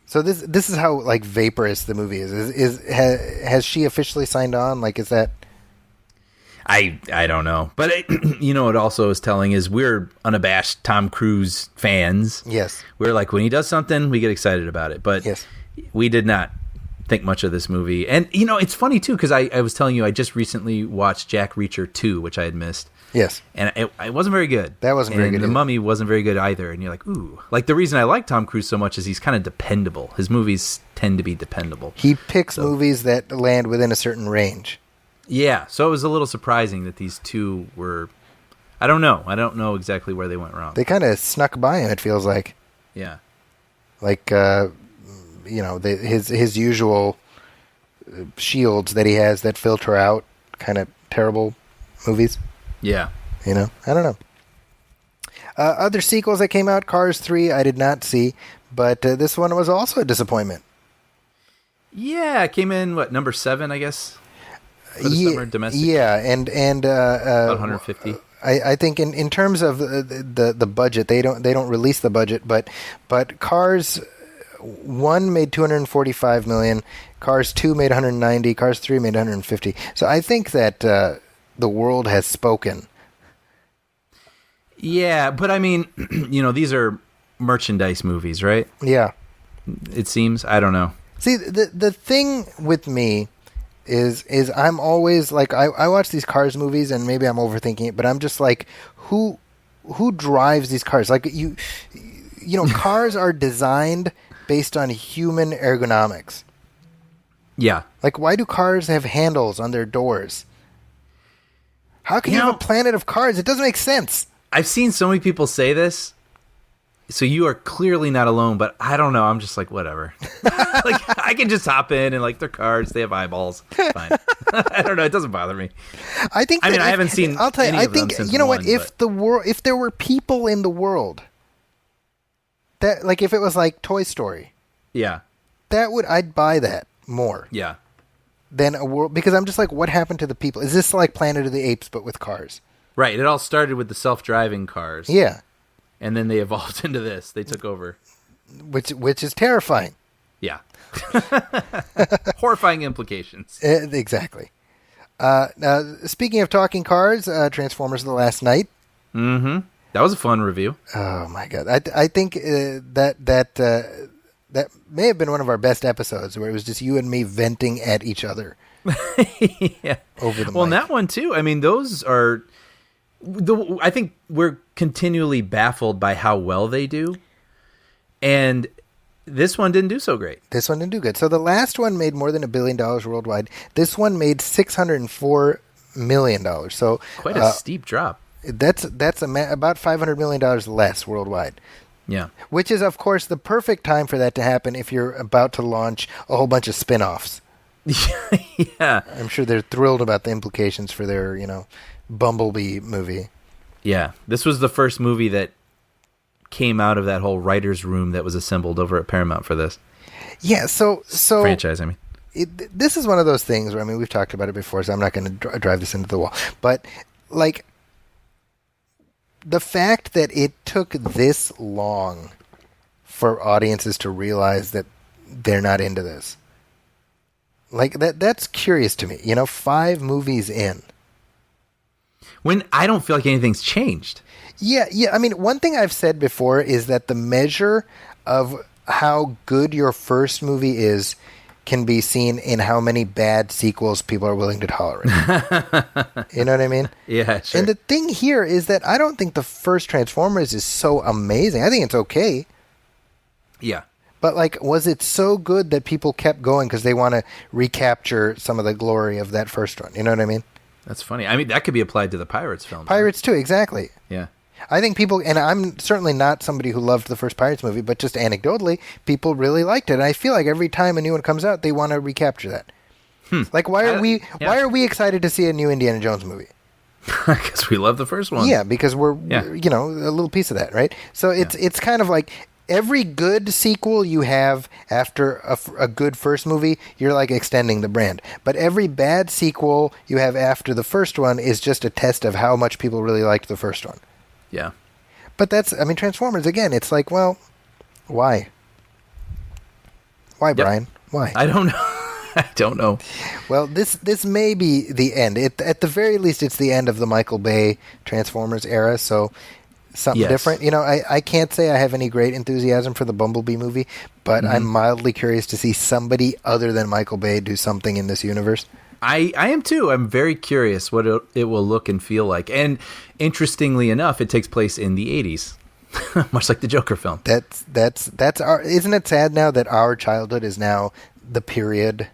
So this is how like vaporous the movie is. Has she officially signed on? Like, is that? I don't know, but you know what also is telling is we're unabashed Tom Cruise fans. Yes. We're like, when he does something, we get excited about it. But Yes. we did not think much of this movie. And you know, it's funny too because I was telling you I just recently watched Jack Reacher 2, which I had missed. Yes. And it wasn't very good. That wasn't very And good The either. Mummy wasn't very good either. And you're like, ooh. Like, the reason I like Tom Cruise so much is he's kind of dependable. His movies tend to be dependable. He picks movies that land within a certain range. Yeah. So it was a little surprising that these two were... I don't know. I don't know exactly where they went wrong. They kind of snuck by him, it feels like. Yeah. Like, you know, his usual shields that he has that filter out kind of terrible movies. Yeah. You know, I don't know. Other sequels that came out, Cars 3, I did not see, but this one was also a disappointment. Yeah. It came in, what, number 7, I guess? For the summer domestic? Yeah, and About 150. I think in terms of the budget, they don't release the budget, but Cars 1 made 245 million, Cars 2 made 190, Cars 3 made 150. So I think that the world has spoken. Yeah, but I mean, you know, these are merchandise movies, right? Yeah. It seems. I don't know. See, the thing with me is I'm always like I watch these Cars movies and maybe I'm overthinking it, but I'm just like who drives these cars? Like you know, cars are designed based on human ergonomics. Yeah. Like, why do cars have handles on their doors? How can you have a planet of cars? It doesn't make sense. I've seen so many people say this, so you are clearly not alone, but I don't know. I'm just like, whatever. Like, I can just hop in and, like, they're cars. They have eyeballs. Fine. I don't know. It doesn't bother me. I think. I mean, I haven't seen I'll tell you. any I of them think since you know one, what? If there were people in the world that, like, if it was like Toy Story, Yeah. I'd buy that more Yeah. than a world, because I'm just like, what happened to the people? Is this like Planet of the Apes but with cars? Right. It all started with the self-driving cars. Yeah, And then they evolved into this. They took over. which is terrifying. Yeah. Horrifying implications. Exactly. Now, speaking of talking cars, Transformers: The Last Night. Mm-hmm. That was a fun review. Oh my god! I think that may have been one of our best episodes, where it was just you and me venting at each other. Yeah. Over the Well, mic. and that one too. I mean, those are. I think we're continually baffled by how well they do, and this one didn't do so great. This one didn't do good. So the last one made more than $1 billion worldwide. This one made $604 million. So Quite a steep drop. that's about $500 million less worldwide. Yeah. Which is, of course, the perfect time for that to happen if you're about to launch a whole bunch of spin-offs. Yeah. I'm sure they're thrilled about the implications for their, Bumblebee movie. Yeah. This was the first movie that came out of that whole writer's room that was assembled over at Paramount for this Yeah, so franchise. I mean, this is one of those things where, we've talked about it before, so I'm not going to drive this into the wall. But, like, the fact that it took this long for audiences to realize that they're not into this, like, that's curious to me. 5 movies in. when I don't feel like anything's changed. Yeah. One thing I've said before is that the measure of how good your first movie is can be seen in how many bad sequels people are willing to tolerate. You know what I mean? Yeah, sure. And the thing here is that I don't think the first Transformers is so amazing. I think it's okay. Yeah. But, like, was it so good that people kept going because they want to recapture some of the glory of that first one? You know what I mean? That's funny. I mean, that could be applied to the Pirates film. Pirates too, exactly. Yeah. I think people, and I'm certainly not somebody who loved the first Pirates movie, but just anecdotally, people really liked it. And I feel like every time a new one comes out, they want to recapture that. Like, why are we excited to see a new Indiana Jones movie? Because we love the first one. Yeah, because we're you know, a little piece of that, right? So it's kind of like every good sequel you have after a good first movie, you're like extending the brand. But every bad sequel you have after the first one is just a test of how much people really liked the first one. Yeah. But I mean, Transformers, again, it's like, well, why? Why, Brian? Why? I don't know. I don't know. Well, this may be the end. At the very least, it's the end of the Michael Bay Transformers era, so something different. You know, I can't say I have any great enthusiasm for the Bumblebee movie, but I'm mildly curious to see somebody other than Michael Bay do something in this universe. I am too. I'm very curious what it will look and feel like. And interestingly enough, it takes place in the 80s, much like the Joker film. That's our. Isn't it sad now that our childhood is now the period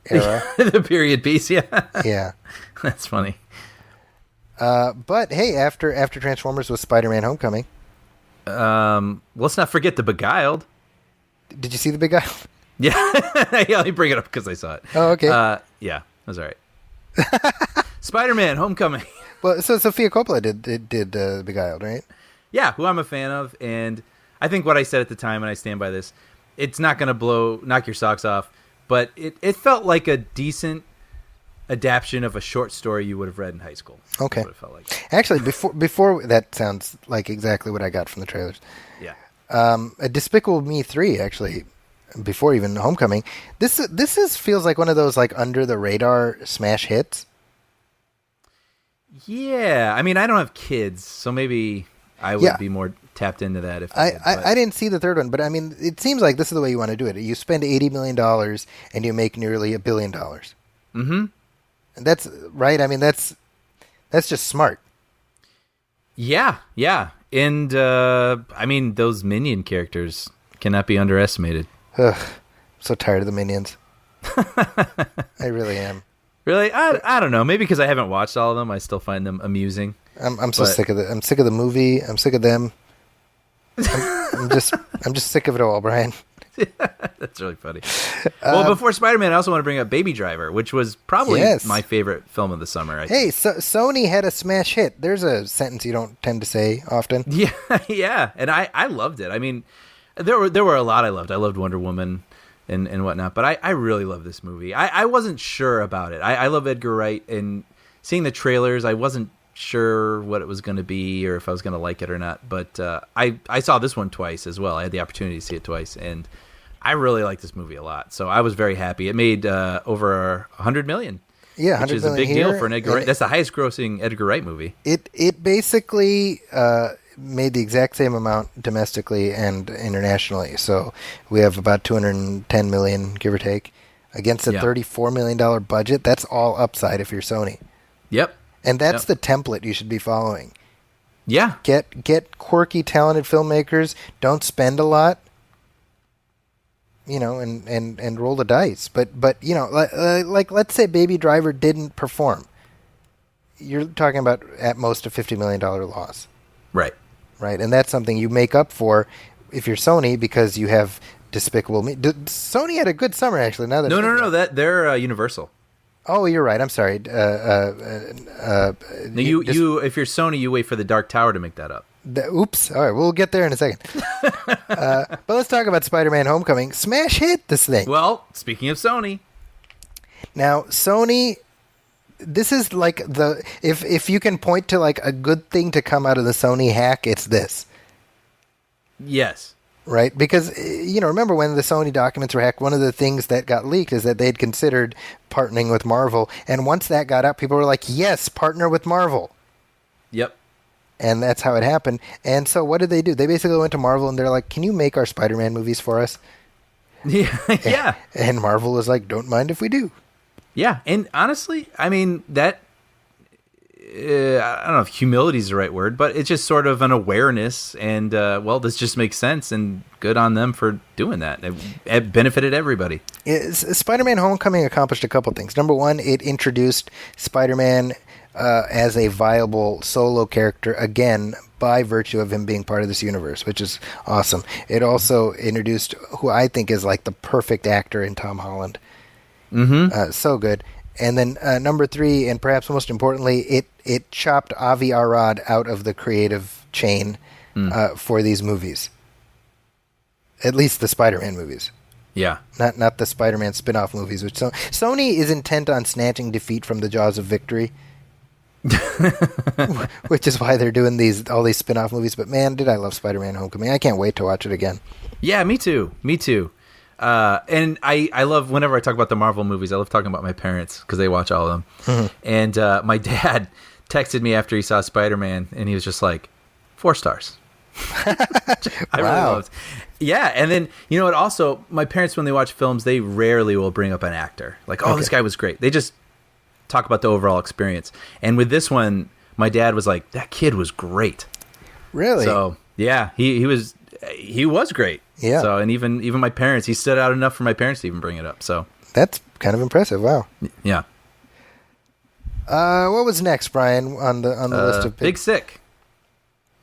era? The period piece, yeah. Yeah. That's funny. But hey, after Transformers was Spider-Man: Homecoming. Let's not forget The Beguiled. Did you see The Beguiled? Yeah. Yeah, let me bring it up because I saw it. Oh, okay. Yeah, that's all right. Spider-Man: Homecoming. Well, so Sofia Coppola did Beguiled, right? Yeah, who I'm a fan of, and I think what I said at the time, and I stand by this, it's not going to knock your socks off, but it felt like a decent adaptation of a short story you would have read in high school. Okay. That's what it felt like. Actually, before that sounds like exactly what I got from the trailers. Yeah. A Despicable Me 3, actually, before even Homecoming. This feels like one of those like under the radar smash hits. Yeah, I mean, I don't have kids, so maybe I would be more tapped into that if I didn't see the third one, but I mean, it seems like this is the way you want to do it. You spend $80 million and you make nearly $1 billion. Mm-hmm. And that's right. I mean, that's just smart. Yeah. And, I mean, those Minion characters cannot be underestimated. Ugh, I'm so tired of the Minions. I really am. Really? I don't know. Maybe because I haven't watched all of them, I still find them amusing. I'm so sick of it. I'm sick of the movie. I'm sick of them. I'm just sick of it all, Brian. That's really funny. Well, before Spider-Man, I also want to bring up Baby Driver, which was probably my favorite film of the summer. Sony had a smash hit. There's a sentence you don't tend to say often. Yeah, and I loved it. I mean, there were a lot I loved. I loved Wonder Woman and whatnot, but I really love this movie. I wasn't sure about it. I love Edgar Wright, and seeing the trailers, I wasn't sure what it was going to be or if I was going to like it or not. But I saw this one twice as well. I had the opportunity to see it twice, and I really like this movie a lot. So I was very happy. It made over $100 million. Yeah, which is a big deal for an Edgar Wright. That's the highest grossing Edgar Wright movie. It basically made the exact same amount domestically and internationally. So we have about $210 million, give or take, against a $34 million budget. That's all upside if you're Sony. Yep. And that's the template you should be following. Yeah. Get quirky, talented filmmakers. Don't spend a lot. You know, and roll the dice. But you know, like let's say Baby Driver didn't perform. You're talking about at most a $50 million loss. Right. Right, and that's something you make up for if you're Sony because you have Despicable Me. Sony had a good summer actually. Now that no, they're Universal. Oh, you're right. I'm sorry. No, you if you're Sony, you wait for the Dark Tower to make that up. Oops. All right, we'll get there in a second. But let's talk about Spider-Man: Homecoming. Smash hit this thing. Well, speaking of Sony, now Sony. This is like if you can point to like a good thing to come out of the Sony hack, it's this. Yes. Right? Because, you know, remember when the Sony documents were hacked, one of the things that got leaked is that they'd considered partnering with Marvel. And once that got out, people were like, yes, partner with Marvel. Yep. And that's how it happened. And so what did they do? They basically went to Marvel and they're like, can you make our Spider-Man movies for us? Yeah, yeah, And Marvel was like, don't mind if we do. yeah. And honestly, I mean that. I don't know if humility is the right word, but it's just sort of an awareness, and well, this just makes sense, and good on them for doing that. It benefited everybody. Spider-Man Homecoming accomplished a couple things. Number one, it introduced Spider-Man as a viable solo character again by virtue of him being part of this universe, which is awesome. It also introduced who I think is like the perfect actor in Tom Holland. So good. And then number three, and perhaps most importantly, it chopped Avi Arad out of the creative chain for these movies. At least the Spider-Man movies. Yeah. Not the Spider-Man spin-off movies, which Sony is intent on snatching defeat from the jaws of victory. Which is why they're doing all these spin-off movies. But man, did I love Spider-Man Homecoming. I can't wait to watch it again. Yeah, me too. Me too. And I love, whenever I talk about the Marvel movies, I love talking about my parents because they watch all of them. And my dad texted me after he saw Spider-Man, and he was just like, 4 stars. I really loved. Yeah, and then, you know what, also, my parents, when they watch films, they rarely will bring up an actor. Like, oh, this guy was great. They just talk about the overall experience. And with this one, my dad was like, that kid was great. Really? So, yeah, he was great. Yeah. So, and even my parents, he stood out enough for my parents to even bring it up. So that's kind of impressive. Wow. Yeah. What was next, Brian, on the list of Big Sick?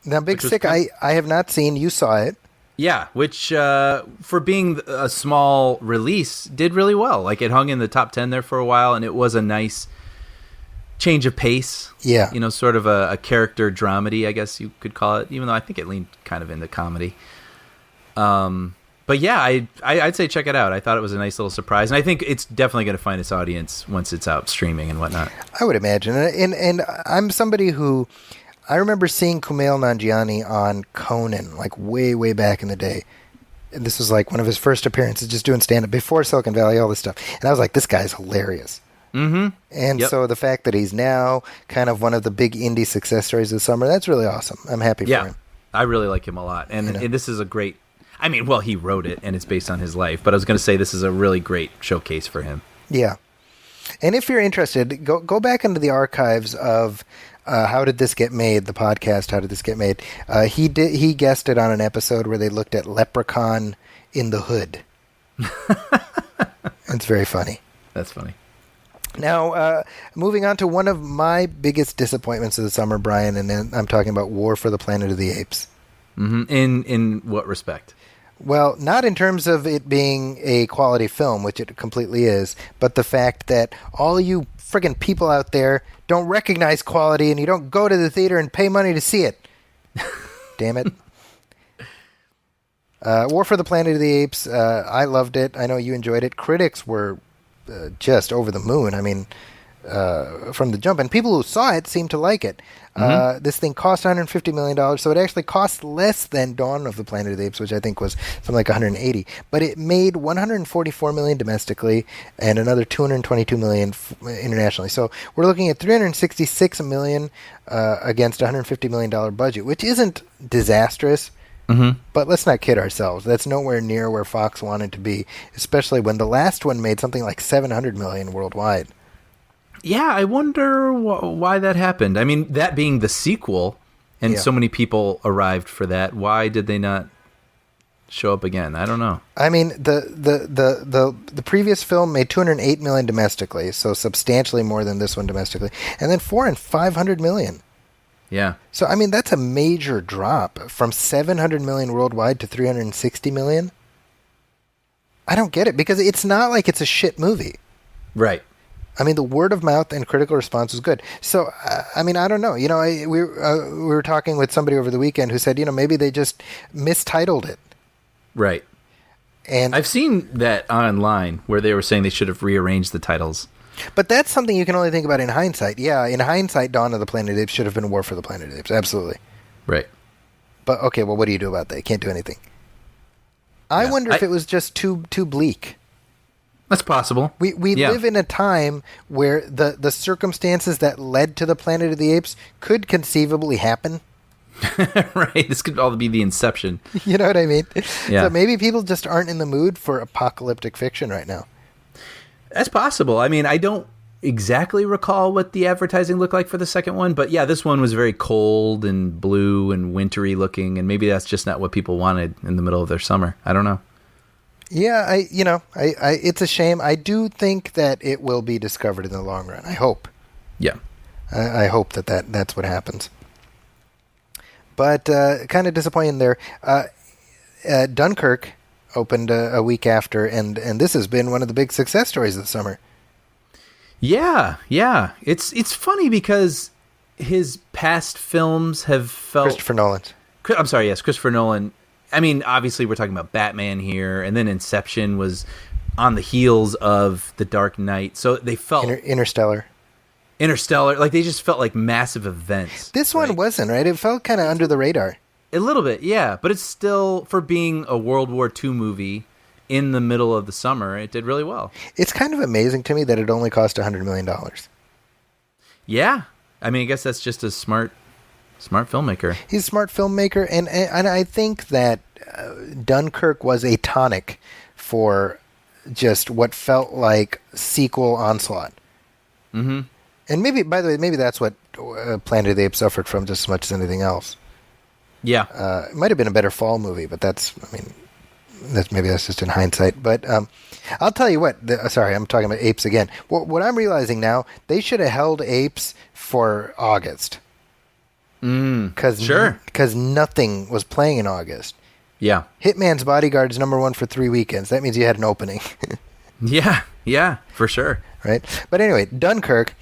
Now, Big Sick, I have not seen. You saw it. Yeah, which for being a small release did really well. Like, it hung in the top 10 there for a while, and it was a nice change of pace. Yeah. You know, sort of a character dramedy, I guess you could call it, even though I think it leaned kind of into comedy. But yeah, I'd say check it out. I thought it was a nice little surprise, and I think it's definitely going to find its audience once it's out streaming and whatnot. I would imagine. And I'm somebody who, I remember seeing Kumail Nanjiani on Conan, like way, way back in the day. And this was like one of his first appearances, just doing stand-up before Silicon Valley, all this stuff. And I was like, this guy's hilarious. Mm-hmm. And so the fact that he's now kind of one of the big indie success stories of the summer, that's really awesome. I'm happy for him. I really like him a lot. And this is a great... I mean, well, he wrote it, and it's based on his life. But I was going to say this is a really great showcase for him. Yeah. And if you're interested, go back into the archives of How Did This Get Made, the podcast, How Did This Get Made. He guested on an episode where they looked at Leprechaun in the Hood. It's very funny. That's funny. Now, moving on to one of my biggest disappointments of the summer, Brian, and then I'm talking about War for the Planet of the Apes. Mm-hmm. In what respect? Well, not in terms of it being a quality film, which it completely is, but the fact that all you friggin' people out there don't recognize quality and you don't go to the theater and pay money to see it. Damn it. War for the Planet of the Apes, I loved it. I know you enjoyed it. Critics were just over the moon. I mean, from the jump. And people who saw it seemed to like it. This thing cost $150 million, so it actually cost less than Dawn of the Planet of the Apes, which I think was something like $180. But it made $144 million domestically and another $222 million internationally. So we're looking at $366 million against a $150 million budget, which isn't disastrous. But let's not kid ourselves. That's nowhere near where Fox wanted to be, especially when the last one made something like $700 million worldwide. Yeah, I wonder why that happened. I mean, that being the sequel, and so many people arrived for that, why did they not show up again? I don't know. I mean, the previous film made $208 million domestically, so substantially more than this one domestically, and then $400 million. Yeah. So I mean, that's a major drop from $700 million worldwide to $360 million. I don't get it, because it's not like it's a shit movie. Right. I mean, the word of mouth and critical response was good. So, I mean, I don't know. You know, we were talking with somebody over the weekend who said, you know, maybe they just mistitled it. Right. And I've seen that online where they were saying they should have rearranged the titles. But that's something you can only think about in hindsight. Yeah, in hindsight, Dawn of the Planet of the Apes should have been War for the Planet of the Apes. Absolutely. Right. But, okay, well, what do you do about that? You can't do anything. I wonder if it was just too bleak. That's possible. We live in a time where the circumstances that led to the Planet of the Apes could conceivably happen. Right. This could all be the inception. You know what I mean? Yeah. So maybe people just aren't in the mood for apocalyptic fiction right now. That's possible. I mean, I don't exactly recall what the advertising looked like for the second one, but yeah, this one was very cold and blue and wintry looking, and maybe that's just not what people wanted in the middle of their summer. I don't know. Yeah, it's a shame. I do think that it will be discovered in the long run. I hope. Yeah. I hope that's what happens. But kind of disappointing there. Dunkirk opened a week after, and this has been one of the big success stories of the summer. Yeah. It's funny because his past films have felt... Christopher Nolan's. I'm sorry, yes, Christopher Nolan. I mean, obviously we're talking about Batman here, and then Inception was on the heels of The Dark Knight, so they felt... Interstellar, like they just felt like massive events. This one wasn't, right? It felt kind of under the radar. A little bit, yeah, but it's still, for being a World War II movie in the middle of the summer, it did really well. It's kind of amazing to me that it only cost $100 million. Yeah, I mean, I guess that's just a smart filmmaker. He's a smart filmmaker, and I think that Dunkirk was a tonic for just what felt like sequel onslaught. Mm-hmm. And maybe, by the way, maybe that's what Planet of the Apes suffered from just as much as anything else. Yeah. It might have been a better fall movie, but that's just in hindsight. But I'll tell you what, sorry, I'm talking about Apes again. What I'm realizing now, they should have held Apes for August. Because nothing was playing in August. Yeah. Hitman's Bodyguard is number one for 3 weekends. That means you had an opening. Yeah, for sure. Right? But anyway, Dunkirk,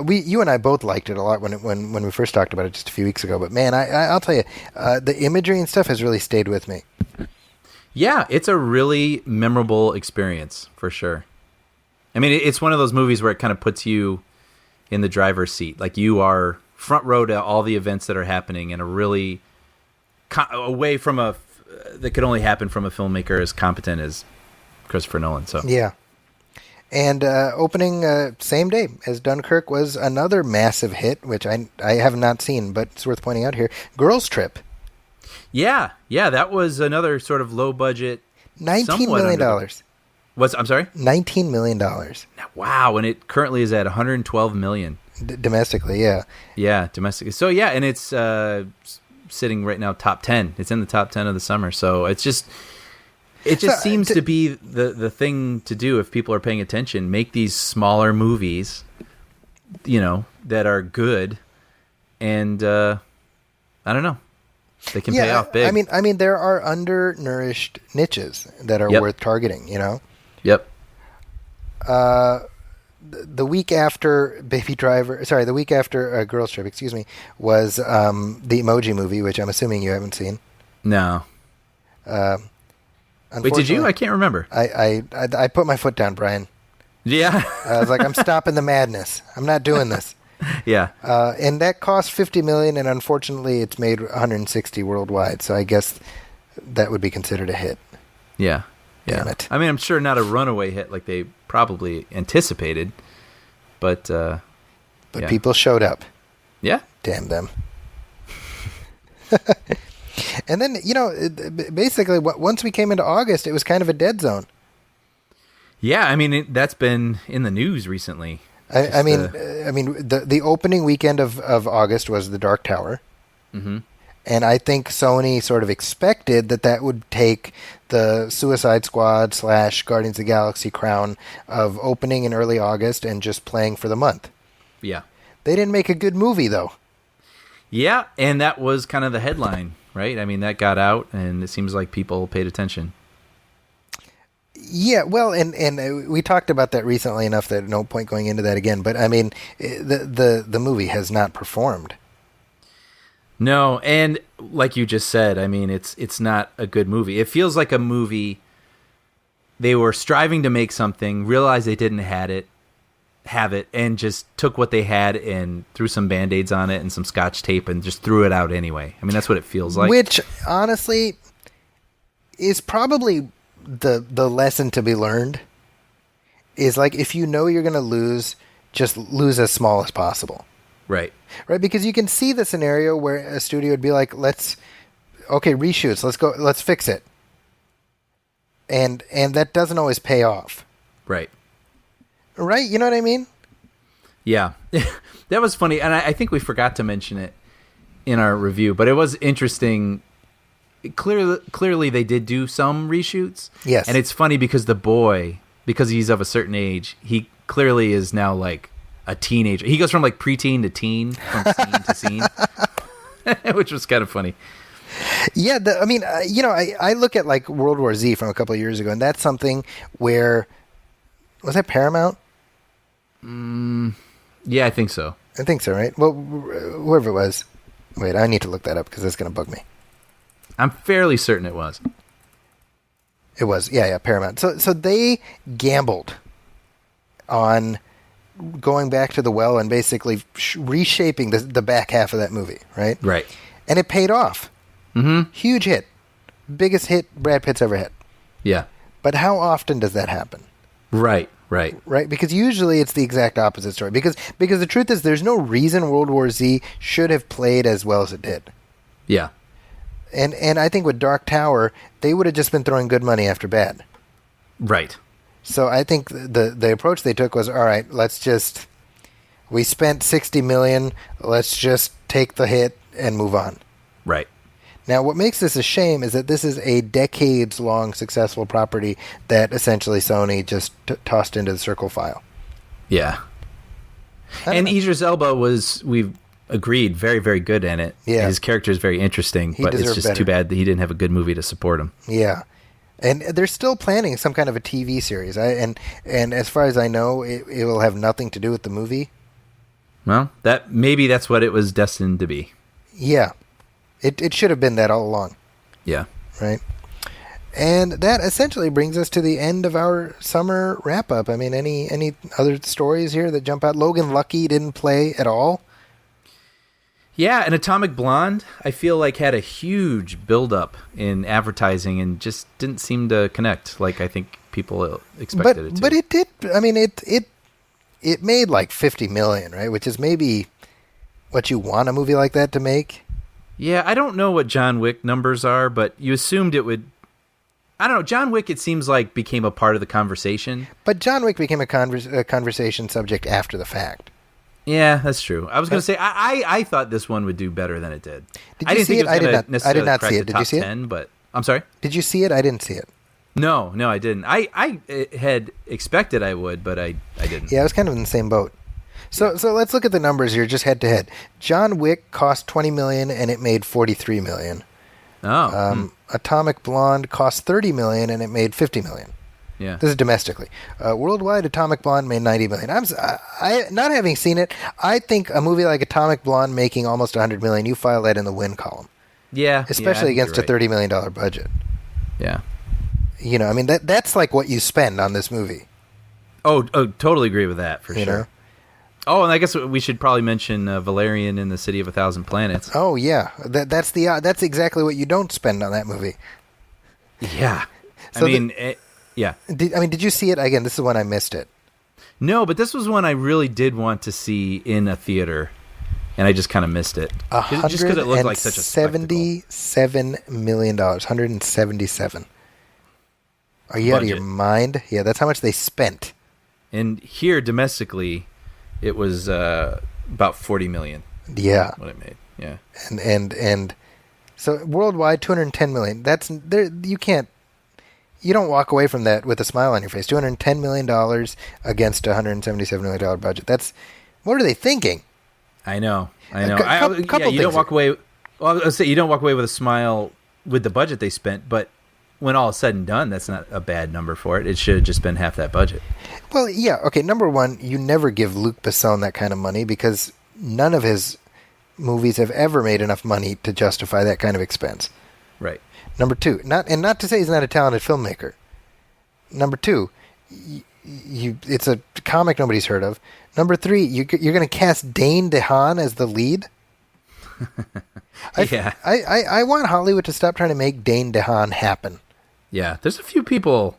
you and I both liked it a lot when we first talked about it just a few weeks ago. But man, I'll tell you, the imagery and stuff has really stayed with me. Yeah, it's a really memorable experience, for sure. I mean, it's one of those movies where it kind of puts you in the driver's seat. Like, you are front row to all the events that are happening in a really... away from that could only happen from a filmmaker as competent as Christopher Nolan. So yeah. And opening same day as Dunkirk was another massive hit, which I have not seen, but it's worth pointing out here. Girls Trip. Yeah, that was another sort of low budget. $19 million. I'm sorry? $19 million. Wow, and it currently is at $112 million. Domestically, yeah. Yeah, domestically. So yeah, and it's sitting right now top 10. It's in the top 10 of the summer. So it just seems to be the thing to do if people are paying attention. Make these smaller movies, that are good, and I don't know, they can pay off big. I mean, there are undernourished niches that are worth targeting. Yep. The week after the week after Girls Trip, was the Emoji Movie, which I'm assuming you haven't seen. No. Wait, did you? I can't remember. I put my foot down, Brian. Yeah. I was like, I'm stopping the madness. I'm not doing this. Yeah. And that cost $50 million, and unfortunately, it's made 160 worldwide. So I guess that would be considered a hit. Yeah. Damn it. I mean, I'm sure not a runaway hit like they probably anticipated, but people showed up. Yeah. Damn them. And then, basically, once we came into August, it was kind of a dead zone. Yeah, I mean, that's been in the news recently. I mean, the opening weekend of August was The Dark Tower. Mm-hmm. And I think Sony sort of expected that would take the Suicide Squad / Guardians of the Galaxy crown of opening in early August and just playing for the month. Yeah. They didn't make a good movie, though. Yeah, and that was kind of the headline, right? I mean, that got out, and it seems like people paid attention. Yeah, well, and we talked about that recently enough that no point going into that again. But I mean, the movie has not performed. No, and like you just said, I mean, it's not a good movie. It feels like a movie. They were striving to make something, realized they didn't have it, and just took what they had and threw some Band-Aids on it and some Scotch tape and just threw it out anyway. I mean, that's what it feels like. Which, honestly, is probably the lesson to be learned. Is like, if you know you're going to lose, just lose as small as possible. Right. right? Because you can see the scenario where a studio would be like, reshoots, let's fix it. And that doesn't always pay off. Right. Right? You know what I mean? Yeah. That was funny, and I think we forgot to mention it in our review, but it was interesting. Clearly they did do some reshoots. Yes. And it's funny because the boy, because he's of a certain age, he clearly is now like a teenager. He goes from like preteen to teen, from scene to scene, which was kind of funny. Yeah, I look at like World War Z from a couple of years ago, and that's something where, was that Paramount? Yeah, I think so. I think so, right? Well, whoever it was. Wait, I need to look that up because that's going to bug me. I'm fairly certain it was. It was, yeah, Paramount. So they gambled on going back to the well and basically reshaping the back half of that movie, right? Right. And it paid off. Mm-hmm. Huge hit. Biggest hit Brad Pitt's ever had. Yeah. But how often does that happen? Right. Right? Because usually it's the exact opposite story. Because the truth is there's no reason World War Z should have played as well as it did. Yeah. And I think with Dark Tower, they would have just been throwing good money after bad. Right. So I think the approach they took was, all right, we spent $60 million, let's just take the hit and move on. Right. Now, what makes this a shame is that this is a decades-long successful property that essentially Sony just tossed into the circle file. Yeah. And Idris Elba we've agreed, very, very good in it. Yeah. His character is very interesting, but it's just too bad that he didn't have a good movie to support him. Yeah. And they're still planning some kind of a TV series. And as far as I know, it will have nothing to do with the movie. Well, maybe that's what it was destined to be. Yeah. It should have been that all along. Yeah. Right? And that essentially brings us to the end of our summer wrap-up. I mean, any other stories here that jump out? Logan Lucky didn't play at all. Yeah, and Atomic Blonde, I feel like had a huge build-up in advertising and just didn't seem to connect like I think people expected it to. But it did. I mean, it made like $50 million, right? Which is maybe what you want a movie like that to make. Yeah, I don't know what John Wick numbers are, but you assumed it would. I don't know. John Wick, it seems like, became a part of the conversation. But John Wick became a conversation subject after the fact. Yeah, that's true. I was going to say, I thought this one would do better than it did. Did you see it? I did not see it. Did you see it? 10, but I'm sorry? Did you see it? I didn't see it. No, I didn't. I had expected I would, but I didn't. Yeah, I was kind of in the same boat. So let's look at the numbers here, just head to head. John Wick cost $20 million and it made $43 million. Oh. Atomic Blonde cost $30 million and it made $50 million. Yeah. This is domestically. Worldwide, Atomic Blonde made $90 million. I not having seen it, I think a movie like Atomic Blonde making almost $100 million, you file that in the win column. Yeah. Especially against a $30 million budget. Yeah. You know, I mean, that's like what you spend on this movie. Oh, totally agree with that, for sure. Know? Oh, and I guess we should probably mention Valerian in the City of a Thousand Planets. Oh, yeah. That's exactly what you don't spend on that movie. Yeah. So yeah. Did you see it? Again, this is when I missed it. No, but this was one I really did want to see in a theater, and I just kind of missed it. Just because it looked like such a spectacle. $177 million. 177. Are you out of your mind? Yeah, that's how much they spent. And here, domestically, it was about $40 million. Yeah. What it made. Yeah. And so worldwide, $210 million. That's there. You don't walk away from that with a smile on your face. $210 million against a $177 million budget. What are they thinking? I know. You don't walk away. Well, I was say you don't walk away with a smile with the budget they spent, but when all is said and done, that's not a bad number for it. It should have just been half that budget. Well, yeah. Okay. Number one, you never give Luc Besson that kind of money because none of his movies have ever made enough money to justify that kind of expense. Right. Number two, not to say he's not a talented filmmaker. Number two, it's a comic nobody's heard of. Number three, you're going to cast Dane DeHaan as the lead. Yeah. I want Hollywood to stop trying to make Dane DeHaan happen. Yeah, there's a few people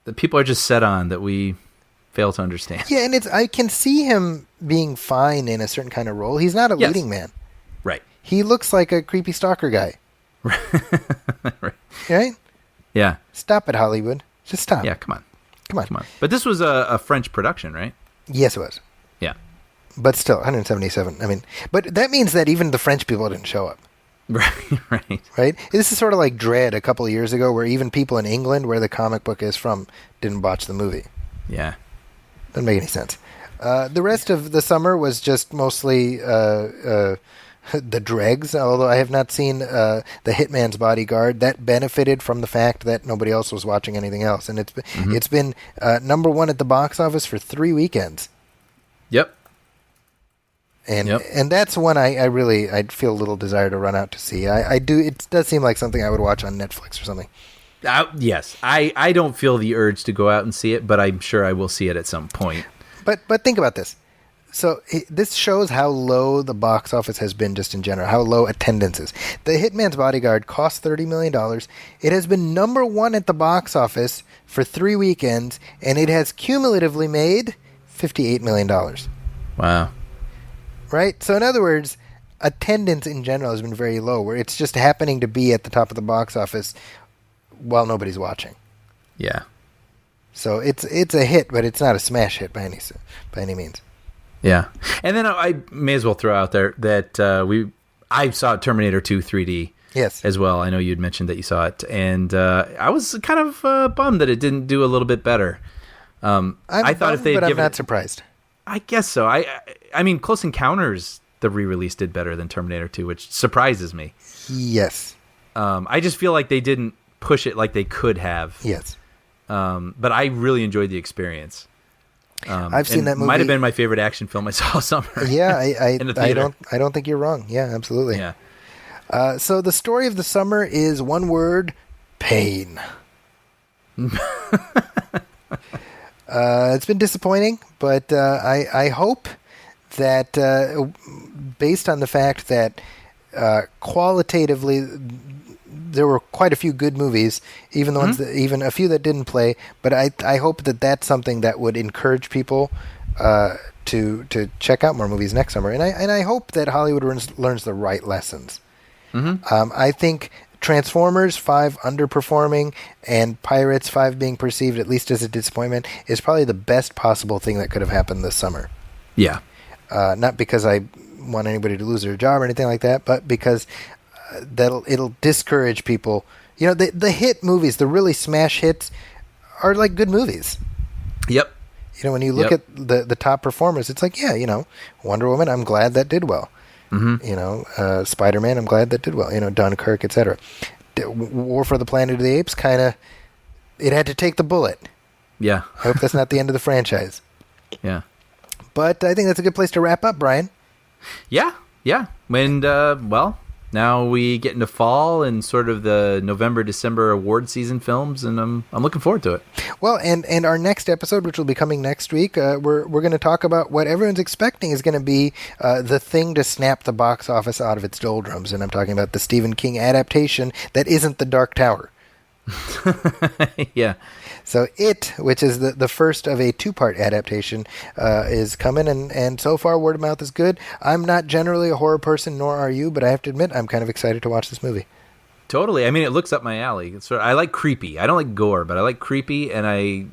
that people are just set on that we fail to understand. Yeah, and I can see him being fine in a certain kind of role. He's not a Yes. leading man. Right. He looks like a creepy stalker guy. Right. Right? Yeah. Stop it, Hollywood. Just stop. Yeah. Come on. Come on. Come on. But this was a French production, right? Yes, it was. Yeah. But still, 177. I mean, but that means that even the French people didn't show up. Right. Right. Right? This is sort of like Dread a couple of years ago, where even people in England, where the comic book is from, didn't watch the movie. Yeah. Doesn't make any sense. The rest of the summer was just mostly the dregs, although I have not seen The Hitman's Bodyguard. That benefited from the fact that nobody else was watching anything else. And it's been number one at the box office for 3 weekends. Yep. And that's one I'd feel a little desire to run out to see. I do. It does seem like something I would watch on Netflix or something. Yes. I don't feel the urge to go out and see it, but I'm sure I will see it at some point. But think about this. So this shows how low the box office has been just in general, how low attendance is. The Hitman's Bodyguard cost $30 million. It has been number one at the box office for 3 weekends, and it has cumulatively made $58 million. Wow. Right? So in other words, attendance in general has been very low, where it's just happening to be at the top of the box office while nobody's watching. Yeah. So it's a hit, but it's not a smash hit by any means. Yeah. And then I may as well throw out there that I saw Terminator 2 3D Yes. as well. I know you'd mentioned that you saw it, and I was kind of bummed that it didn't do a little bit better. I thought if they but I'm given not surprised. I guess so. I mean, Close Encounters, the re-release, did better than Terminator 2, which surprises me. Yes. I just feel like they didn't push it like they could have. Yes. But I really enjoyed the experience. I've seen that movie. Might have been my favorite action film I saw all summer. Yeah, in the theater. I don't think you're wrong. Yeah, absolutely. Yeah. So the story of the summer is one word: pain. It's been disappointing, but I hope that based on the fact that qualitatively there were quite a few good movies, even the ones that, even a few that didn't play. But I hope that that's something that would encourage people to check out more movies next summer. And I hope that Hollywood learns the right lessons. I think Transformers 5 underperforming and Pirates 5 being perceived at least as a disappointment is probably the best possible thing that could have happened this summer. Yeah. Not because I want anybody to lose their job or anything like that, but because it'll discourage people. You know, the hit movies, the really smash hits, are like good movies. Yep. You know, when you look at the top performers, it's like, yeah, you know, Wonder Woman, I'm glad that did well. You know, Spider-Man, I'm glad that did well. You know, Dunkirk, etc. War for the Planet of the Apes, it had to take the bullet. Yeah. I hope that's not the end of the franchise. Yeah. But I think that's a good place to wrap up, Brian. Yeah. Yeah. And, well, now we get into fall and sort of the November, December award season films, and I'm looking forward to it. Well, and our next episode, which will be coming next week, we're going to talk about what everyone's expecting is going to be the thing to snap the box office out of its doldrums, and I'm talking about the Stephen King adaptation that isn't The Dark Tower. Yeah. So It, which is the first of a 2-part adaptation, is coming, and so far word of mouth is good. I'm not generally a horror person, nor are you, but I have to admit I'm kind of excited to watch this movie. Totally. I mean, it looks up my alley. I like creepy. I don't like gore, but I like creepy, and I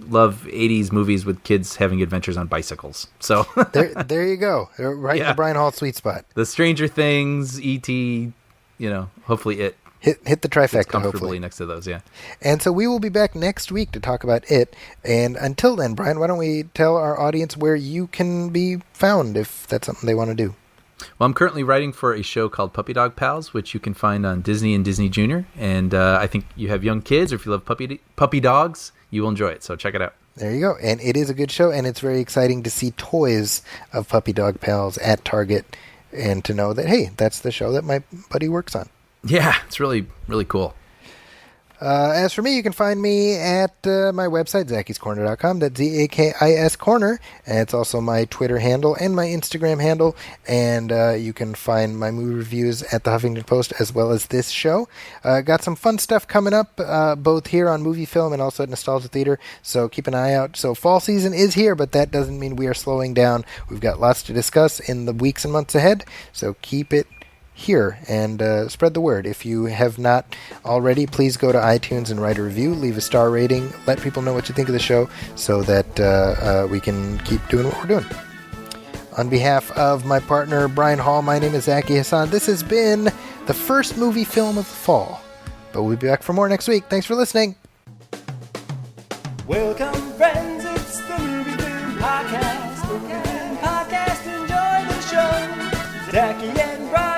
love 80s movies with kids having adventures on bicycles. So there you go. Right in the Brian Hall sweet spot. The Stranger Things, E.T., you know, hopefully it. Hit the trifecta, Comfortably hopefully. next to those, yeah. And so we will be back next week to talk about It. And until then, Brian, why don't we tell our audience where you can be found if that's something they want to do? Well, I'm currently writing for a show called Puppy Dog Pals, which you can find on Disney and Disney Junior. And I think you have young kids, or if you love puppy dogs, you will enjoy it. So check it out. There you go. And it is a good show, and it's very exciting to see toys of Puppy Dog Pals at Target and to know that, hey, that's the show that my buddy works on. Yeah, it's really, really cool. As for me, you can find me at my website, Zackie'sCorner.com. That's ZAKIS Corner. And it's also my Twitter handle and my Instagram handle. And you can find my movie reviews at the Huffington Post as well as this show. Got some fun stuff coming up, both here on Movie Film and also at Nostalgia Theater. So keep an eye out. So fall season is here, but that doesn't mean we are slowing down. We've got lots to discuss in the weeks and months ahead. So keep it here and spread the word. If you have not already, please go to iTunes and write a review, leave a star rating, let people know what you think of the show so that we can keep doing what we're doing. On behalf of my partner Brian Hall, my name is Zachy Hassan. This has been the first movie film of the fall, but we'll be back for more next week. Thanks for listening. Welcome, friends, it's the Movie Film Podcast. Movie Film Podcast, enjoy the show. Zachy and Brian.